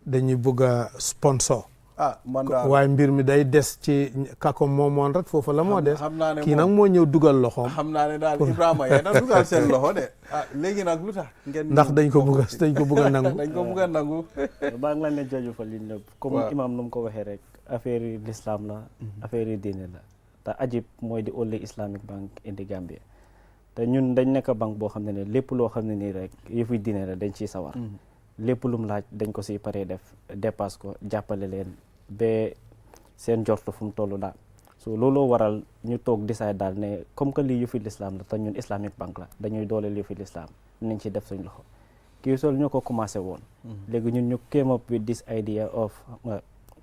dañuy bëgg a sponsor man daal waaye mbir mi day des ci kako moomoon rek foofu la moo des xam naa ne kii nag moo ñëw dugal loxoom xam naa ne daal Ibrahima yéen a dugal seen loxo de léegi nag lu tax ngeen ndax dañ ko bëgg a nangu dañ ko bëgg a nangu baa ngi la ne jaajëfal li ñëpp comme imam nu mu ko waxee rek affaire yi l'islam la affaire yi diine la te Ajib mooy di only Islamic bank in the Gambia te ñun dañ nekk banque boo xam ne lépp loo xam ne nii rek yëfu diine la dañ ciy sawar lépp lum laaj dañ ko si paree def dépasse ko jàppale leen ba seen jortu fu mu toll daal so looloo waral ñu toog décide daal ne comme que lii yëfi l'islam la te ñun Islamic bank la dañuy dooleel yëfi l'islam nañ ci def suñ loxo QCell ñoo ko commencé woon léegi ñun ñu came up with this idea of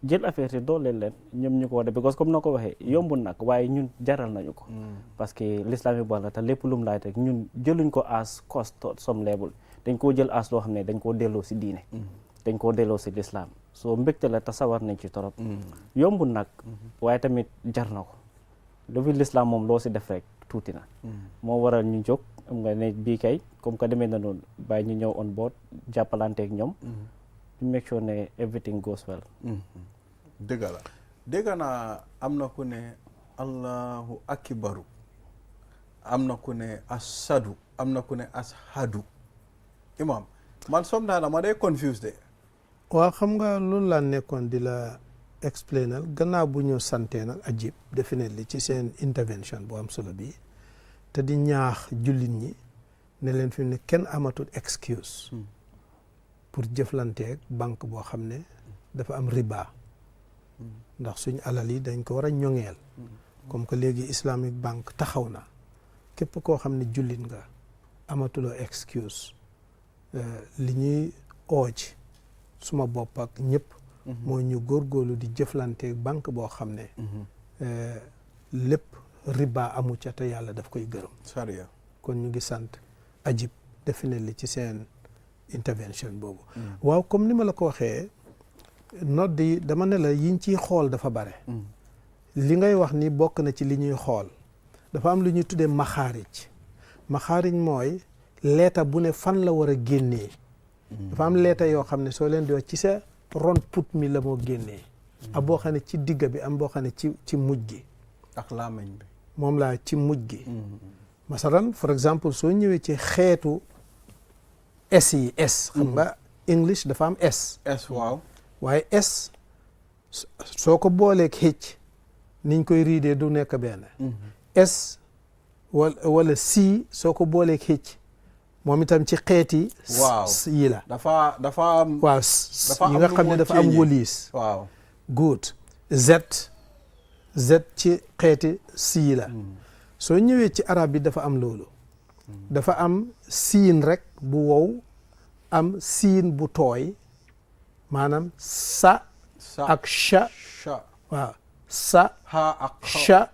jël affaire yi dooleel leen ñoom ñu ko war a def because comme na ko waxee yombul nag waaye ñun jaral nañu ko parce que l'Islamic bank la te lépp lu mu laaj rek ñun jëluñ ko as cost some level dañ koo jël as loo xam ne dañ koo delloo si diine dañ koo delloo si l'islam soo mbégte la te sawar nañ ci torop yombul nag waaye tamit jar na ko lu fi l'islam moom loo si def rek tuuti na moo waral ñu jóg am nga ne bii kay comme que demee na noonu bàyyi ñu ñëw on board jàppalanteeg ñoom to make sure ne everything goes well dëgg la dégg naa am na ku ne allahu akbaru am na ku ne asadu am na ku ne ashadu imam man sometimes dama day confused de waaw xam nga loolu laa nekkoon di la explainal gannaaw bu ñu santee nag Ajib definitely ci seen intervention bu am solo bi te di ñaax jullit ñi ne leen fi ne kenn amatul excuse pour jëflanteeg banque boo xam ne dafa am riba ndax suñ alal yi dañ ko war a ñoŋeel comme que léegi Islamic bank taxaw na képp koo xam ne jullit nga amatuloo excuse li ñuy ooj suma bopp ak ñëpp mooy ñu góorgóorlu di jëflanteeg banque boo xam ne lépp riba amu ca te yàlla daf koy gërëm sariya kon ñu ngi sant Ajib definitely ci seen intervention boobu waaw comme ni ma la ko waxee nodd yi dama ne la yiñ ciy xool dafa bare li ngay wax ni bokk na ci li ñuy xool dafa am lu ñuy tuddee maxaarij mooy leeta bu ne fan la war a génnee dafa am leeta yoo xam ne soo leen di wax ci sa ron put mi la moo génnee ak boo xam ne ci digga bi am boo xam ne ci mujj gi ak laameñ bi moom laa ci mujj gi masalan for exemple soo ñëwee ci xeetu S yi S xam nga English dafa am S. S waaw. waaye S soo ko booleeg H niñ koy riidee du nekk benn. S wala C soo ko booleeg H moom itam ci xeeti. waaw yi la. dafa am. waaw yi nga xam ne dafa am woliis. waaw good Z ci xeeti C la. soo ñëwee ci arab bi dafa am loolu. dafa am siin rek bu wow am siin bu tooy maanaam sa ak sha waaw sa ak sha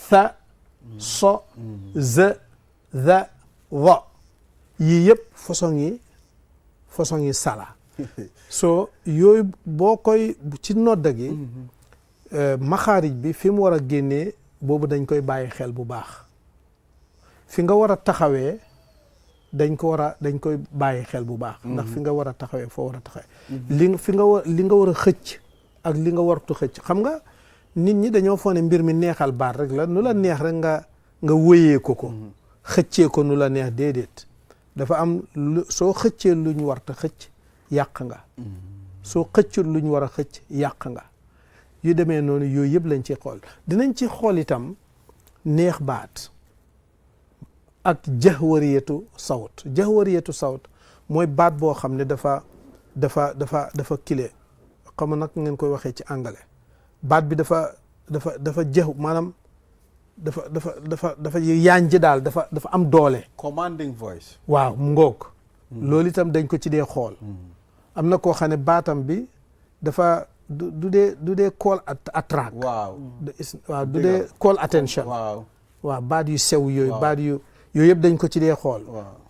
tha so z dha wa yii yëpp façon yi sala so yooyu boo koy ci nodda gi maxaarij bi fi mu war a génnee boobu dañ koy bàyyi xel bu baax fi nga war a taxawee dañ koy bàyyi xel bu baax ndax fi nga war a taxawee foo war a taxawee li nga war a xëcc ak li nga wartu xëcc xam nga nit ñi dañoo foog ne mbir mi neexal baat rek la nu la neex rek nga wëyee ko xëccee ko nu la neex déedéet dafa am soo xëccee luñ warta xëcc yàq nga soo xëccul luñ war a xëcc yàq nga yu demee noonu yooyu yëpp lañ ci xool dinañ ci xool itam neex baat ak jahwariyatu sawt mooy baat boo xam ne dafa kile xam nag ngeen koy waxee ci anglais baat bi dafa maanaam dafa yaañji daal dafa am doole. commanding voice. waaw mu ngoog. loolu itam dañ ko ci dee xool. am na koo xam ne baatam bi dafa du dee call attract. waaw du dee call attention. waaw baat yu sew yooyu. baat yooyu yëpp dañ ko ci dee xool.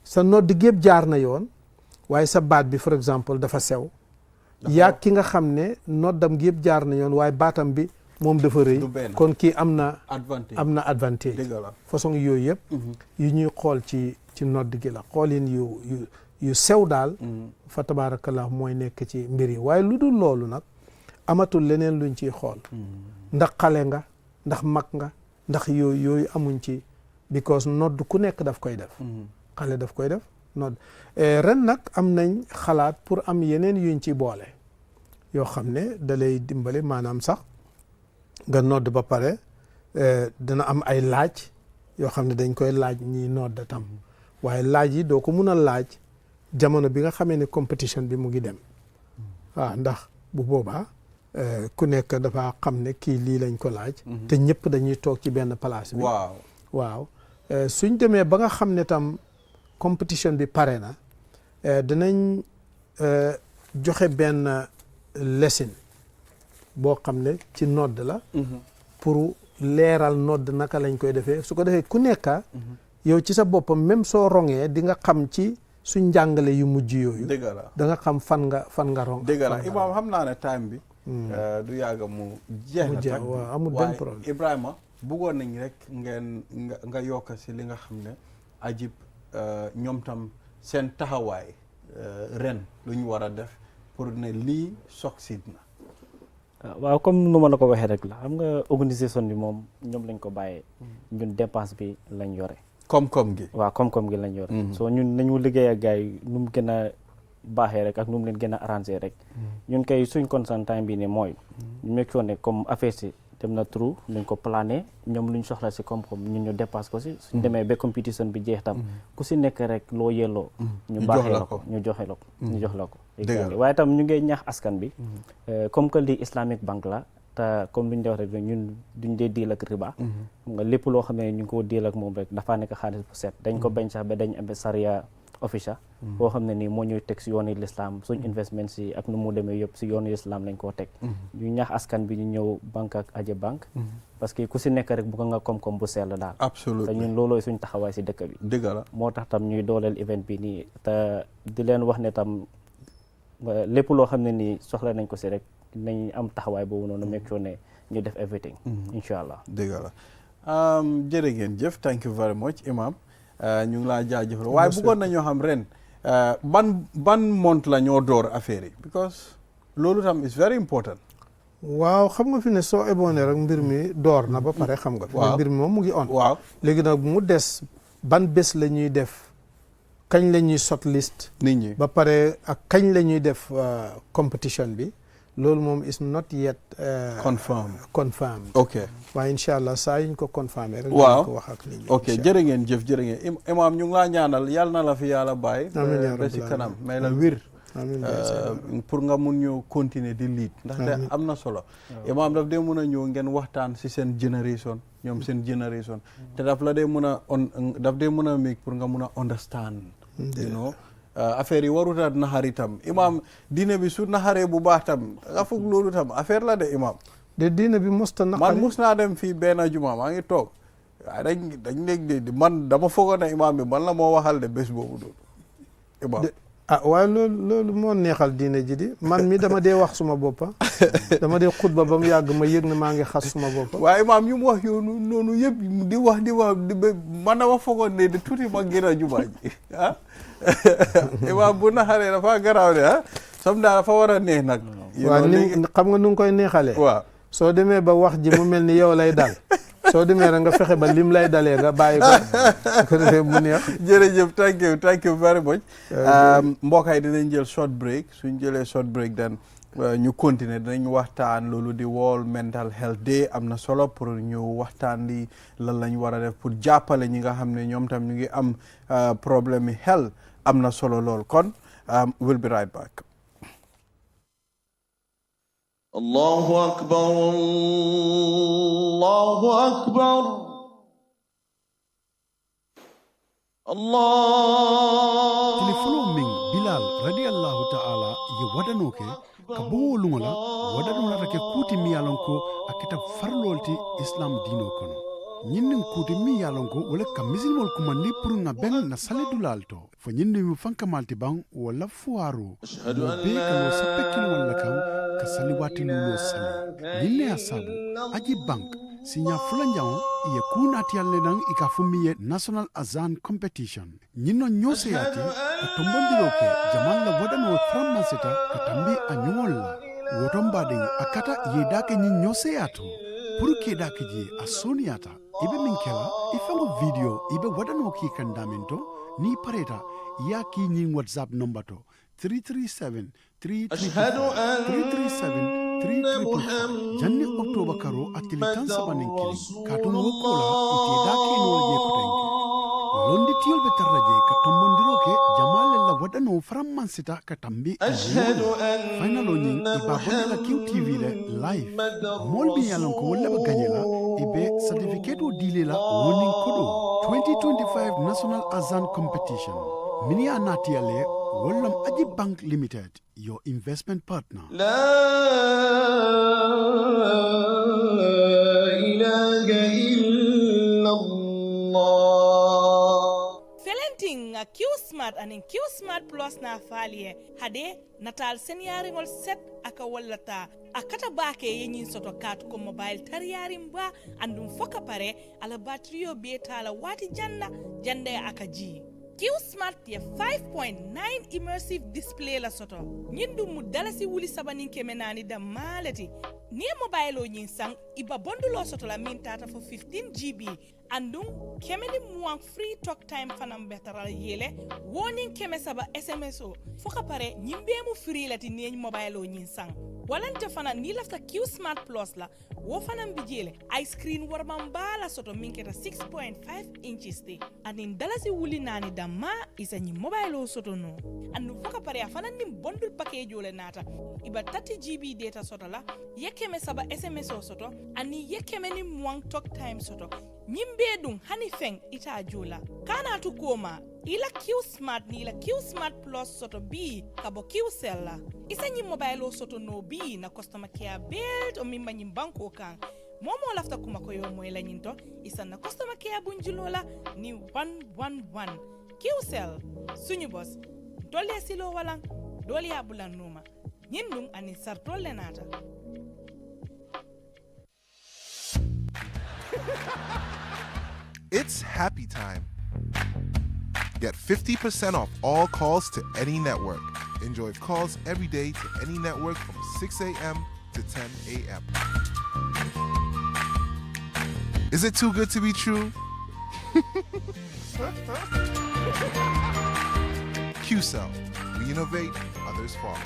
sa nodd gépp jaar na yoon waaye sa baat bi par exemple dafa sew. yaa ki nga xam ne noddam gépp jaar na yoon waaye baatam bi moom dafa rëy. kon kii am na advantage. façon yooyu yëpp. yu ñuy xool ci nodd gi la xoolin yu sew daal. fa tabaarakallah mooy nekk ci mbir yi waaye lu dul loolu nag amatul leneen luñ ciy xool. ndax xale nga ndax mag nga ndax yooyu amuñ ci. because nodd ku nekk daf koy def. xale daf koy def nodd ren nag am nañ xalaat pour am yeneen yuñ ci boole yoo xam ne da lay dimbale maanaam sax nga nodd ba pare dana am ay laaj yoo xam ne dañ koy laaj ñiy nodd tam waaye laaj yi doo ko mun a laaj jamono bi nga xamee ne compétition bi mu ngi dem waaw ndax bu boobaa ku nekk dafa xam ne kii lii lañ ko laaj. te ñëpp dañuy toog ci benn place bi. waaw suñ demee ba nga xam ne tam compétition bi pare na dinañ joxe benn lesson boo xam ne ci nodd la. pour leeral nodd naka lañ koy defee su ko defee ku nekka yow ci sa boppam même soo rongee di nga xam ci suñ njàngale yu mujj yooyu. dëgg la da nga xam fan nga rong. dëgg la Imaam xam naa ne time bi. du yàgg mu jeex na tam waaw amul benn problème waaye Ibrahima bëggoon nañ rek nga yokk si li nga xam ne Ajib ñoom tam seen taxawaay ren lu ñu war a def pour ne lii succeed na. waaw comme nu ma la ko waxee rek la xam nga organisation bi moom ñoom lañ ko bàyyee. ñun dépense bi lañ yore. koom-koom gi. waaw koom-koom gi lañ yore. soo ñun nañu liggéey ak gars yi nu mu gën a baaxee rek ak nu mu leen gën a arrangé rek. ñun kay suñ consentant bi ne mooy. ñu make sure ne comme affaire si dem na trou luñ ko plané ñoom luñ soxla si koom-koom ñun ñu dépasse ko si suñ demee ba compétition bi jeex tam ku si nekk rek loo yelloo ñu baaxee la ko ñu joxe la ko ñu jox la ko waaye tam ñu ngi ñaax askan bi comme que lii islamique banque la te comme luñ dee wax rek ñun duñ dee diil ak riba xam nga lépp loo xam ne ñu ngi ko diil ak moom rek dafaa nekk xaalis bu set dañ ko bañ sax ba dañ am sariya official boo xam ne nii moo ñuy teg si yoonu l'islam suñ investment si ak nu mu demee yëpp si yoonu l'islam lañ koo teg ñu ñaax askan bi ñu ñëw banque ak Aje banque parce que ku si nekk rek bëgg nga koom-koom bu sell daal absolument te ñun loolooy suñ taxawaay si dëkk bi dëgg la moo tax tam ñuy dooleel event bi nii te di leen wax ne tam lépp loo xam ne nii soxla nañ ko si rek nañ am taxawaay boobu noonu make sure ne ñu def everything incha allah dëgg la jërë ngeen jëf thank you very much Imam ñu ngi laa jaajëfal waaye bëggoon nañoo xam ren ban month la ñoo door affaire yi because loolu tam is very important. waaw xam nga fi ne soo eboone rek mbir mi door na ba pare xam nga. fi ne mbir mi moom mu ngi on. waaw léegi nag mu des ban bés la ñuy def kañ la ñuy shortlist nit ñi ba pare ak kañ la ñuy def competition bi loolu moom is not yet confirmed ok waaye incha allah saa yuñ ko confirmé rek waaw ko wax ak nit ñi ok jërë ngeen jëf jërë ngeen imaam ñu ngi laa ñaanal yàlla na la fi yàlla bàyyi ba si kanam may la wir pour nga mun ñëw continuer di lead ndaxte am na solo imaam daf dee mun a ñëw ngeen waxtaan si seen génération ñoom seen génération te daf la dee mun a daf dee mun a make pour nga mun a understand you know affaire yi waruta naxari tam imaam diine bi su naxaree bu baax tam nga foog loolu tam affaire la de imaam de diine bi mosta naxari man mus naa dem fii benn juma maa ngi toog waaye dañ léeg de man dama foogoon ne imaam bi man la moo waxal de bés boobu doon imaam waaye loolu moo neexal diine ji di man mi dama dee wax suma boppa dama dee xutba ba mu yàgg ma yëg ne maa ngi xas suma boppa waaye imaam yu mu wax yow noonu yëpp di wax man dama foogoon ne de tuuti ma gën a juma ji imaam bu naxaree dafa garaaw de sam daal dafa war a neex nag waaw xam nga nu ngi koy neexalee waaw soo demee ba wax ji mu mel ni yow lay dal soo demee rek nga fexe ba lim lay dalee nga bàyyi ko defee mu neex jërëjëf thank you very much mbokk yi dinañ jël short break suñ jëlee short break dan ñu continuer dinañ waxtaan loolu di World Mental Health Day am na solo pour ñu waxtaan li lan lañ war a def pour jàppale ñi nga xam ne ñoom tam ñu ngi am problème yi health am na solo lool kon we'll be right back. Allahu Akbar, Allahu Akbar, Allah. Telefono min Bilal radiyallahu ta'ala ye wadanoke kabo lungola wadano rake kuti mi yalonko akita farlolti Islam dino kono. Nyinnin kuti mi yalonko wala ka misilmol kumandi pour nga ben na salidulalto fo nyinni mi fanka malti bang wala fuaro be kalo sappe kilwal lakam ka saliwati lulo sali nyinne asabu aji bank sinya fulanjao iye kunati yalle nang ikafumiye National Azan Competition nyinno nyose yati ka tombondiroke jamal la wadano framaseta ka tambi anyuolla wotombade akata yedake nyi nyose yato pour kedake ji asoniata ibe minkela ifango video ibe wadano ki kandamento ni pareta ya ki nyi WhatsApp number to 337 337 janni October karo atilitan sabanin kili katun wokola ite dake no je kotenke londi tiol be tarraje ka tombondiro ke jamale la wadano framman sita ka tambi final oni iba bonela QTV le live molbi yalon ko wala ba ganyela ibe certificate o dilela warning kodo 2025 National Azan Competition mini anatiale Wallam Aji Bank Limited, your investment partner. La ilaha illallah. Felenting a Q-Smart and in Q-Smart Plus na falie hade natal senyaringol set aka wallata akata bake yenyin soto kat ko mobile tariyarim ba andum foka pare ala batterio beta ala wati janda aka ji Q-Smart ye 5.9 immersive display la soto nyindu mu dalasi wuli sabanin kemenani da malati ni mobile o nyin sang iba bondulo soto la min tata for 15 GB andung kemeni muang free talk time fanam betara yele warning keme saba SMS o foka pare nyimbe mu free lati ni mobile o nyin sang walante fana ni lafta Q-Smart Plus la wo fanam bijele ice screen warman bala soto minketa 6.5 inches te anin dalasi wuli nani da ma isa nyi mobile o soto no andu foka pare afana nim bundle package ole nata iba 30 GB data soto la yekeme saba SMS o soto ani yekeme ni muang talk time soto nyimbe dun hani feng ita jola kana tu koma ila Q-Smart ni ila Q-Smart Plus soto B kabo Q-Cell la isa nyi mobile o soto no B na customer care build o mimba nyi banko kan momo lafta kuma ko yo moy la nyinto isa na customer care bunjulola ni 111 Q-Cell suñu boss dole silo wala dole ya bulan noma nyindum ani sartole nata It's happy time. Get 50% off all calls to any network. Enjoy calls every day to any network from 6 a.m. to 10 a.m. Is it too good to be true? QCell. We innovate, others follow.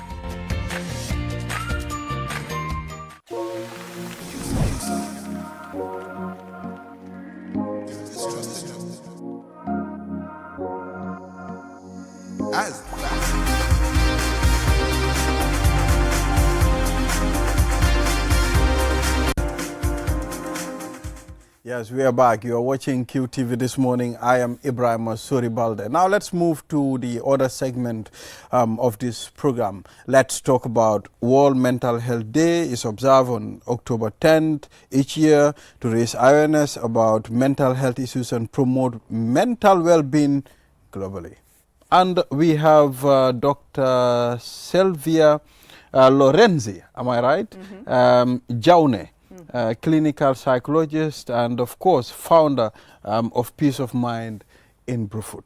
As Yes, we are back. You are watching QTV this morning. I am Ibrahim Soribalde. Now let's move to the other segment of this program. Let's talk about World Mental Health Day. It's observed on October 10th each year to raise awareness about mental health issues and promote mental well-being globally. And we have Dr. Sylvia Lorenzi, am I right? Jaune. Clinical psychologist and, of course, founder of Peace of Mind in Brufut.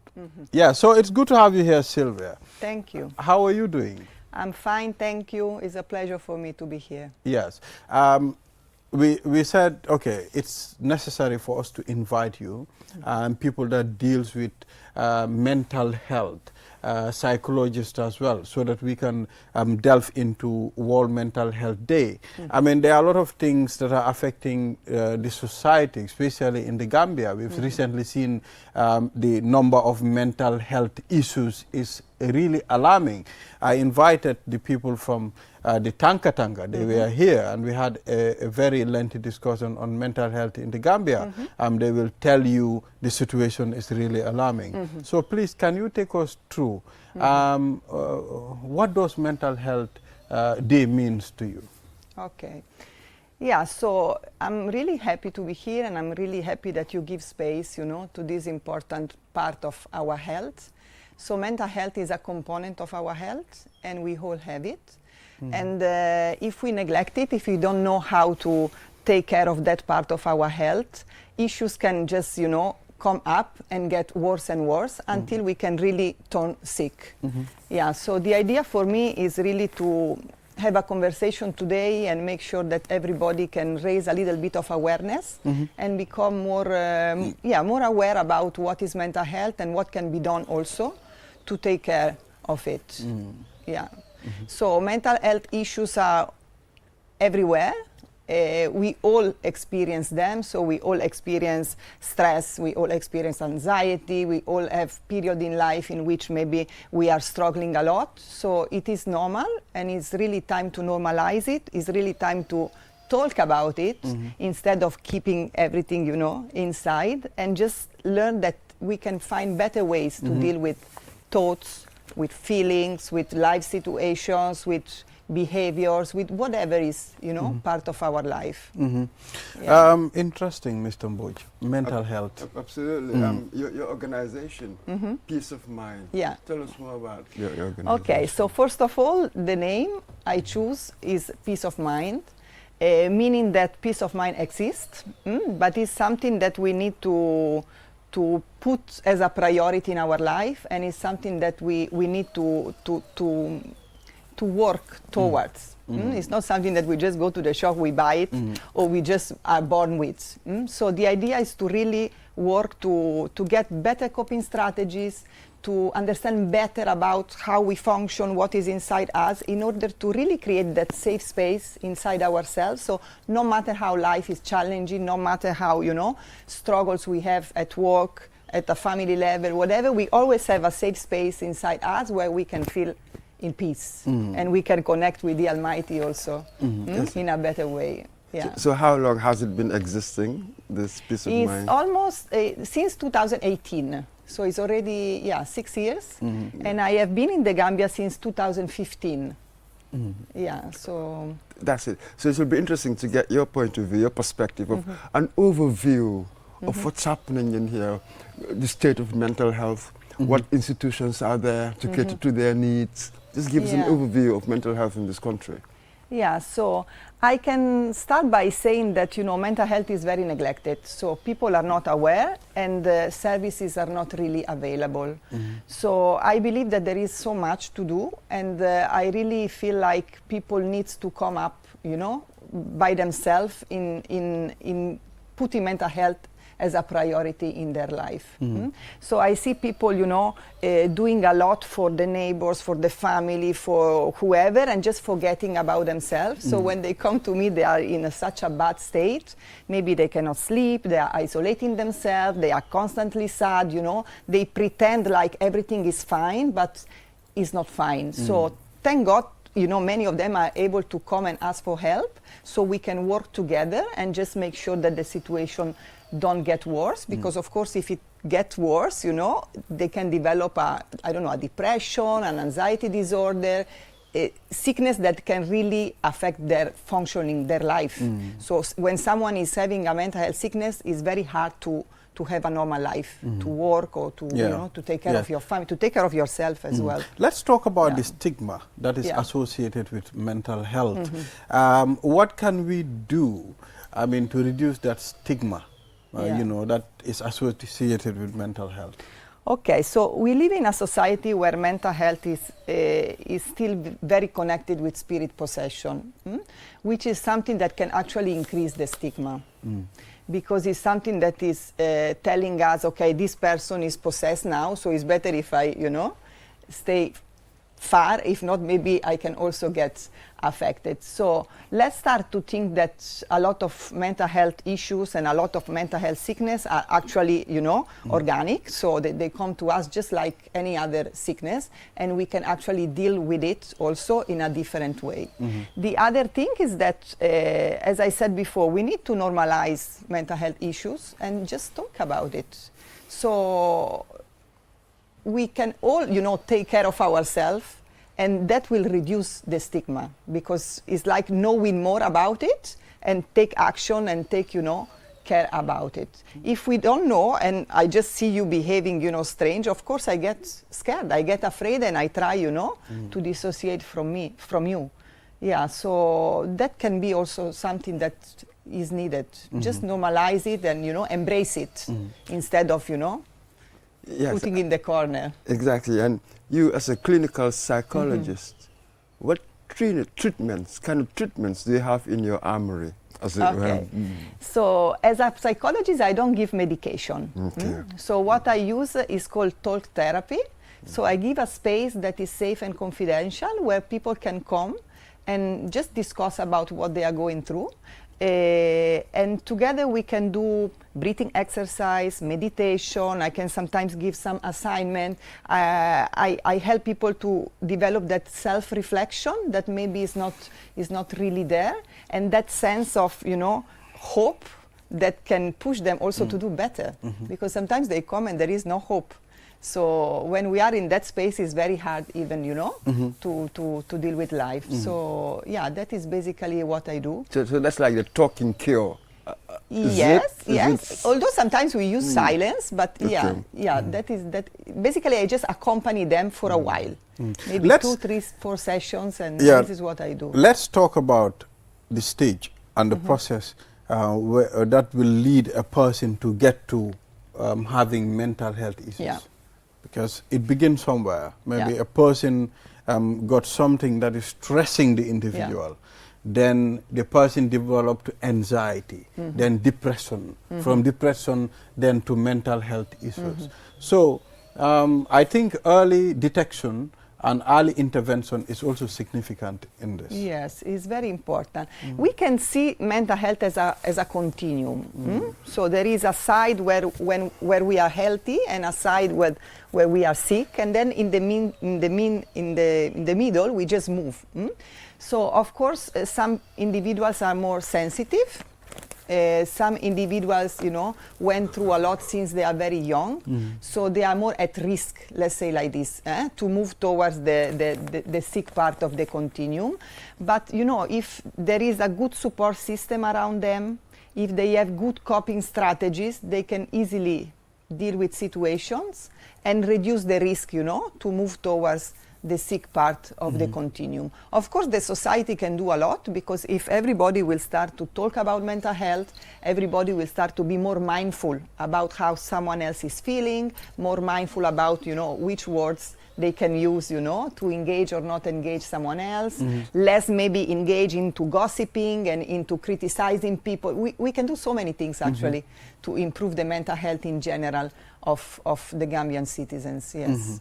Yeah, so it's good to have you here, Sylvia. Thank you. How are you doing? I'm fine, thank you. It's a pleasure for me to be here. Yes. We said, okay, it's necessary for us to invite you, people that deals with mental health, psychologists as well, so that we can delve into World Mental Health Day. I mean, there are a lot of things that are affecting the society, especially in the Gambia. We've recently seen the number of mental health issues is really alarming. I invited the people from the Tanka Tanka. They were here, and we had a very lengthy discussion on mental health in the Gambia. They will tell you the situation is really alarming. So please, can you take us through what does Mental Health Day means to you? Okay. Yeah, so I'm really happy to be here, and I'm really happy that you give space, you know, to this important part of our health. So mental health is a component of our health, and we all have it. And if we neglect it, if we don't know how to take care of that part of our health, issues can just, you know, come up and get worse and worse until we can really turn sick. Yeah, so the idea for me is really to have a conversation today and make sure that everybody can raise a little bit of awareness and become more, more aware about what is mental health and what can be done also to take care of it. Yeah. So mental health issues are everywhere. We all experience them. So we all experience stress, we all experience anxiety, we all have period in life in which maybe we are struggling a lot. So it is normal, and it's really time to normalize it. It's really time to talk about it instead of keeping everything, you know, inside, and just learn that we can find better ways to deal with thoughts, with feelings, with life situations, with behaviors, with whatever is, you know, part of our life. Interesting, Mr. Mboj. Mental health. Absolutely. Your organization, Peace of Mind. Yeah. Tell us more about your organization. Okay, so first of all, the name I choose is Peace of Mind, meaning that peace of mind exists, but it's something that we need to put as a priority in our life, and it's something that we need to work towards. It's not something that we just go to the shop, we buy it, or we just are born with. So the idea is to really work to get better coping strategies, to understand better about how we function, what is inside us, in order to really create that safe space inside ourselves. So no matter how life is challenging, no matter how, you know, struggles we have at work, at a family level, whatever, we always have a safe space inside us where we can feel in peace, and we can connect with the Almighty also in a better way. Yeah. So how long has it been existing, this Peace of Mind? It's almost since 2018. So it's already 6 years, and I have been in the Gambia since 2015. Yeah, so that's it. So it will be interesting to get your point of view, your perspective of an overview of what's happening in here, the state of mental health, what institutions are there to cater to their needs. Just give us an overview of mental health in this country. Yeah, so I can start by saying that, you know, mental health is very neglected. So people are not aware, and the services are not really available. So I believe that there is so much to do, and I really feel like people need to come up, you know, by themselves in putting mental health as a priority in their life. So I see people, you know, doing a lot for the neighbors, for the family, for whoever, and just forgetting about themselves. So when they come to me, they are in such a bad state. Maybe they cannot sleep, they are isolating themselves, they are constantly sad, you know. They pretend like everything is fine, but it's not fine. So thank God, you know, many of them are able to come and ask for help, so we can work together and just make sure that the situation don't get worse, because of course if it gets worse, you know, they can develop a depression, an anxiety disorder, a sickness that can really affect their functioning, their life. So when someone is having a mental health sickness, it's very hard to have a normal life, to work or to, you know, to take care of your family, to take care of yourself as well. Let's talk about the stigma that is associated with mental health. What can we do, I mean, to reduce that stigma, you know, that is associated with mental health? Okay, so we live in a society where mental health is still very connected with spirit possession, which is something that can actually increase the stigma. Because it's something that is telling us, okay, this person is possessed now, so it's better if I, you know, stay far. If not, maybe I can also get affected. So let's start to think that a lot of mental health issues and a lot of mental health sickness are actually, you know, organic. So they come to us just like any other sickness, and we can actually deal with it also in a different way. The other thing is that, as I said before, we need to normalize mental health issues and just talk about it. So we can all, you know, take care of ourselves, and that will reduce the stigma, because it's like knowing more about it and take action and take, you know, care about it. If we don't know and I just see you behaving, you know, strange, of course I get scared, I get afraid, and I try, you know, to dissociate from you. Yeah, so that can be also something that is needed. Just normalize it and, you know, embrace it instead of, you know, putting in the corner. Exactly. And you, as a clinical psychologist, what kind of treatments do you have in your armory? So as a psychologist, I don't give medication. So what I use is called talk therapy. So I give a space that is safe and confidential, where people can come and just discuss about what they are going through. And together we can do breathing exercise, meditation. I can sometimes give some assignment. I help people to develop that self-reflection that maybe is not really there, and that sense of, you know, hope that can push them also to do better, because sometimes they come and there is no hope. So when we are in that space, it's very hard even, you know, to deal with life. So yeah, that is basically what I do. So that's like the talking cure. Yes. Although sometimes we use silence, but that is that. Basically, I just accompany them for a while, maybe 2, 3, 4 sessions, and this is what I do. Let's talk about the stage and the process that will lead a person to get to having mental health issues. Because it begins somewhere. Maybe a person got something that is stressing the individual. Then the person developed anxiety, then depression. From depression, then to mental health issues. So I think early detection and early intervention is also significant in this. Yes, it's very important. We can see mental health as a continuum. So there is a side where we are healthy, and a side where we are sick, and then in the middle we just move. So of course some individuals are more sensitive. Some individuals, you know, went through a lot since they are very young, so they are more at risk, let's say like this, to move towards the sick part of the continuum. But, you know, if there is a good support system around them, if they have good coping strategies, they can easily deal with situations and reduce the risk, you know, to move towards the sick part of the continuum. Of course, the society can do a lot, because if everybody will start to talk about mental health, everybody will start to be more mindful about how someone else is feeling, more mindful about, which words they can use, to engage or not engage someone else, less maybe engage into gossiping and into criticizing people. We can do so many things, actually, to improve the mental health in general of the Gambian citizens, yes.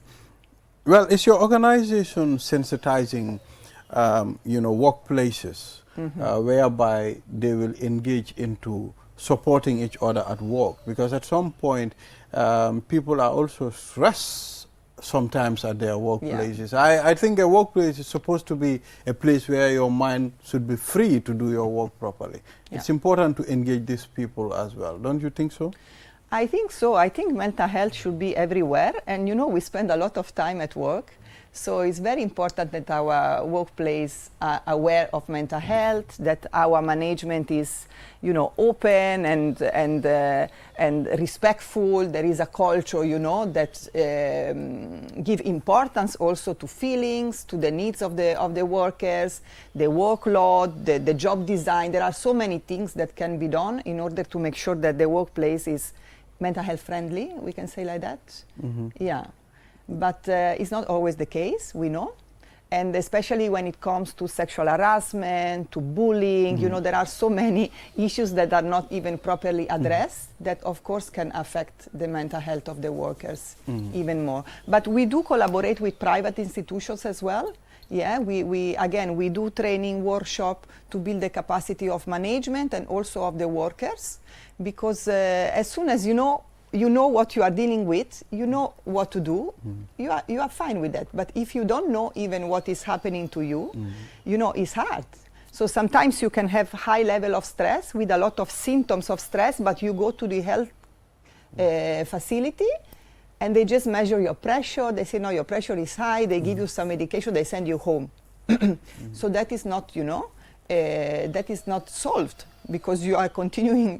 Well, is your organization sensitizing, workplaces whereby they will engage into supporting each other at work? Because at some point, people are also stressed sometimes at their workplaces. Yeah. I think a workplace is supposed to be a place where your mind should be free to do your work properly. Yeah. It's important to engage these people as well. Don't you think so? I think so. I think mental health should be everywhere. And, we spend a lot of time at work. So it's very important that our workplace are aware of mental health, that our management is, open and respectful. There is a culture, that give importance also to feelings, to the needs of the workers, the workload, the job design. There are so many things that can be done in order to make sure that the workplace is mental health friendly, we can say like that. Yeah. But it's not always the case, we know. And especially when it comes to sexual harassment, to bullying, there are so many issues that are not even properly addressed that, of course, can affect the mental health of the workers even more. But we do collaborate with private institutions as well. Yeah, we do training workshop to build the capacity of management and also of the workers, because as soon as you know what you are dealing with, you know what to do, you are fine with that. But if you don't know even what is happening to you, it's hard. So sometimes you can have high level of stress with a lot of symptoms of stress, but you go to the health facility and they just measure your pressure. They say, no, your pressure is high. They give you some medication. They send you home. So that is not, that is not solved, because you are continuing,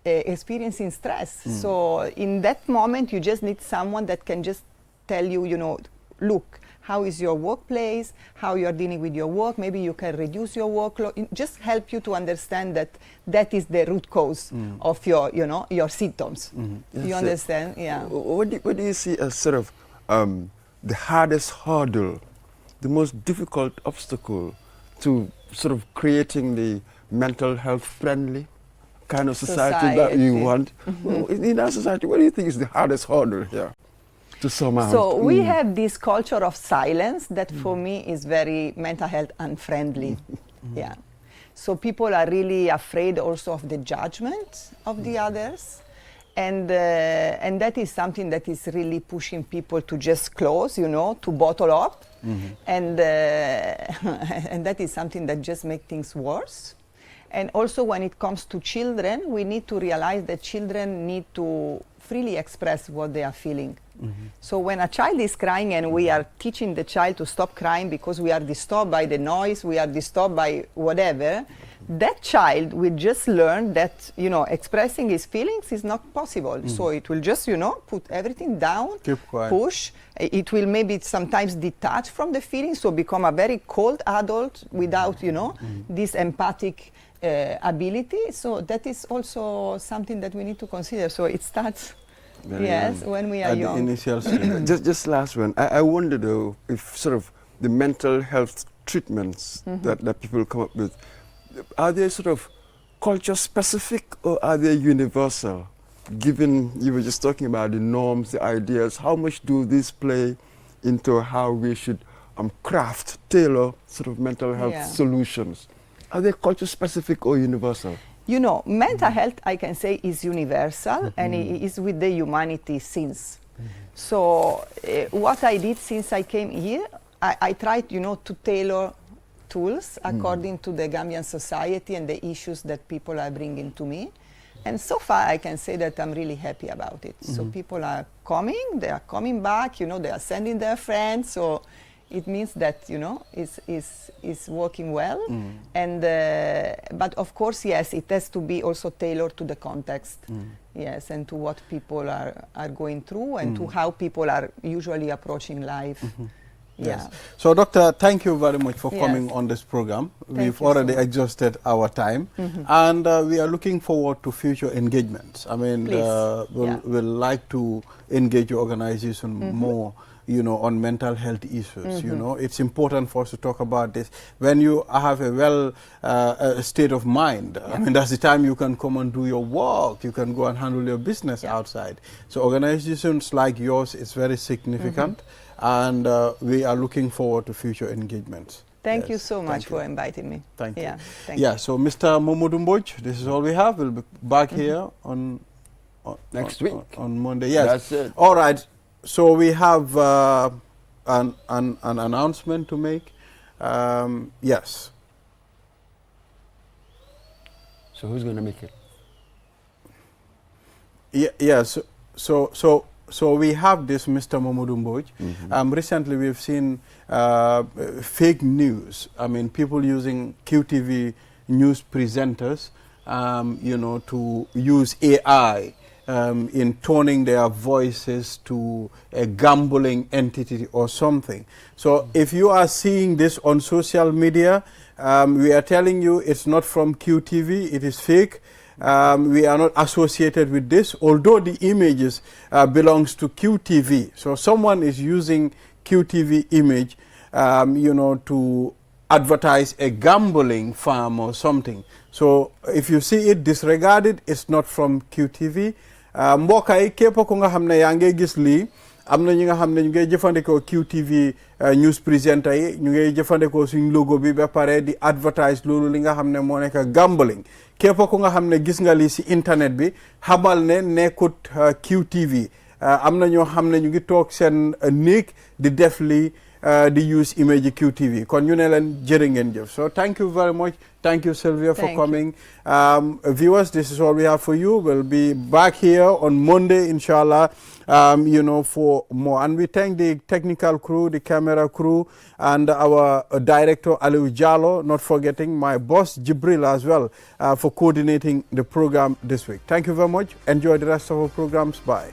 experiencing stress. So in that moment, you just need someone that can just tell you, look, how is your workplace, how you are dealing with your work, maybe you can reduce your workload, just help you to understand that is the root cause of your, your symptoms. You understand? Yeah. What do you see as sort of the hardest hurdle, the most difficult obstacle to sort of creating the mental health friendly kind of society that you want? In our society, what do you think is the hardest hurdle here to surmount? So we have this culture of silence that for me is very mental health unfriendly. Yeah. So people are really afraid also of the judgment of the others. And that is something that is really pushing people to just close, to bottle up. And that is something that just makes things worse. And also when it comes to children, we need to realize that children need to freely express what they are feeling. So when a child is crying and we are teaching the child to stop crying because we are disturbed by the noise, we are disturbed by whatever, that child will just learn that, expressing his feelings is not possible. So it will just, put everything down, push. It will maybe sometimes detach from the feelings, so become a very cold adult without, this empathic ability. So that is also something that we need to consider. So it starts, when we are young. The initial stage. just last one. I wonder though if sort of the mental health treatments that people come up with, are they sort of culture specific or are they universal? Given you were just talking about the norms, the ideas, how much do these play into how we should tailor sort of mental health solutions? Are they culture specific or universal? Mental health, I can say, is universal and it is with the humanity since. So what I did since I came here, I tried, to tailor tools according to the Gambian society and the issues that people are bringing to me. And so far, I can say that I'm really happy about it. So people are coming, they are coming back, they are sending their friends. So it means that, it's working well. And but of course, yes, it has to be also tailored to the context. Yes, and to what people are going through and to how people are usually approaching life. Yeah. So, Doctor, thank you very much for Yes. coming on this program. We've you already so much. exhausted our time, and we are looking forward to future engagements. I mean, we'll like to engage your organization more, you know, on mental health issues. You know, it's important for us to talk about this. When you have a well state of mind, I mean, that's the time you can come and do your work. You can go and handle your business outside. So organizations like yours is very significant, and we are looking forward to future engagements. Thank you so much for inviting me. Thank you. Thank you. So Mr. Momodu Mbodj, this is all we have. We'll be back here on next week on Monday. Yes. That's it. All right. So we have an announcement to make. Yes. So who's going to make it? Yes. So we have this Mr. Momodu Mbodj. Recently we've seen fake news. I mean, people using QTV news presenters, you know, to use AI in toning their voices to a gambling entity or something. So if you are seeing this on social media, we are telling you it's not from QTV, it is fake. We are not associated with this, although the images belongs to QTV. So someone is using QTV image, you know, to advertise a gambling farm or something. So if you see it, disregard it. It's not from QTV. Mbokk yi képp ku nga xam ne yaa ngi gis lii am na ñi nga xam ne ñu ngi jëfandikoo QTV news presenter yi ñu ngi jëfandikoo suñ logo bi ba pare di advertise loolu li nga xam ne moo nekk gambling. Képp ku nga xam ne gis nga lii si internet bi xamal ne nekkut QTV. Am na ñoo xam ne ñu ngi toog seen néeg di def lii di use image QTV. Kon ñu ne leen jërë ngeen jëf. So thank you very much. Thank you, Sylvia, for coming. Viewers, this is all we have for you. We'll be back here on Monday, inshallah, you know, for more. And we thank the technical crew, the camera crew, and our director, Aliou Jallo, not forgetting my boss, Jibril, as well, for coordinating the program this week. Thank you very much. Enjoy the rest of our programs. Bye.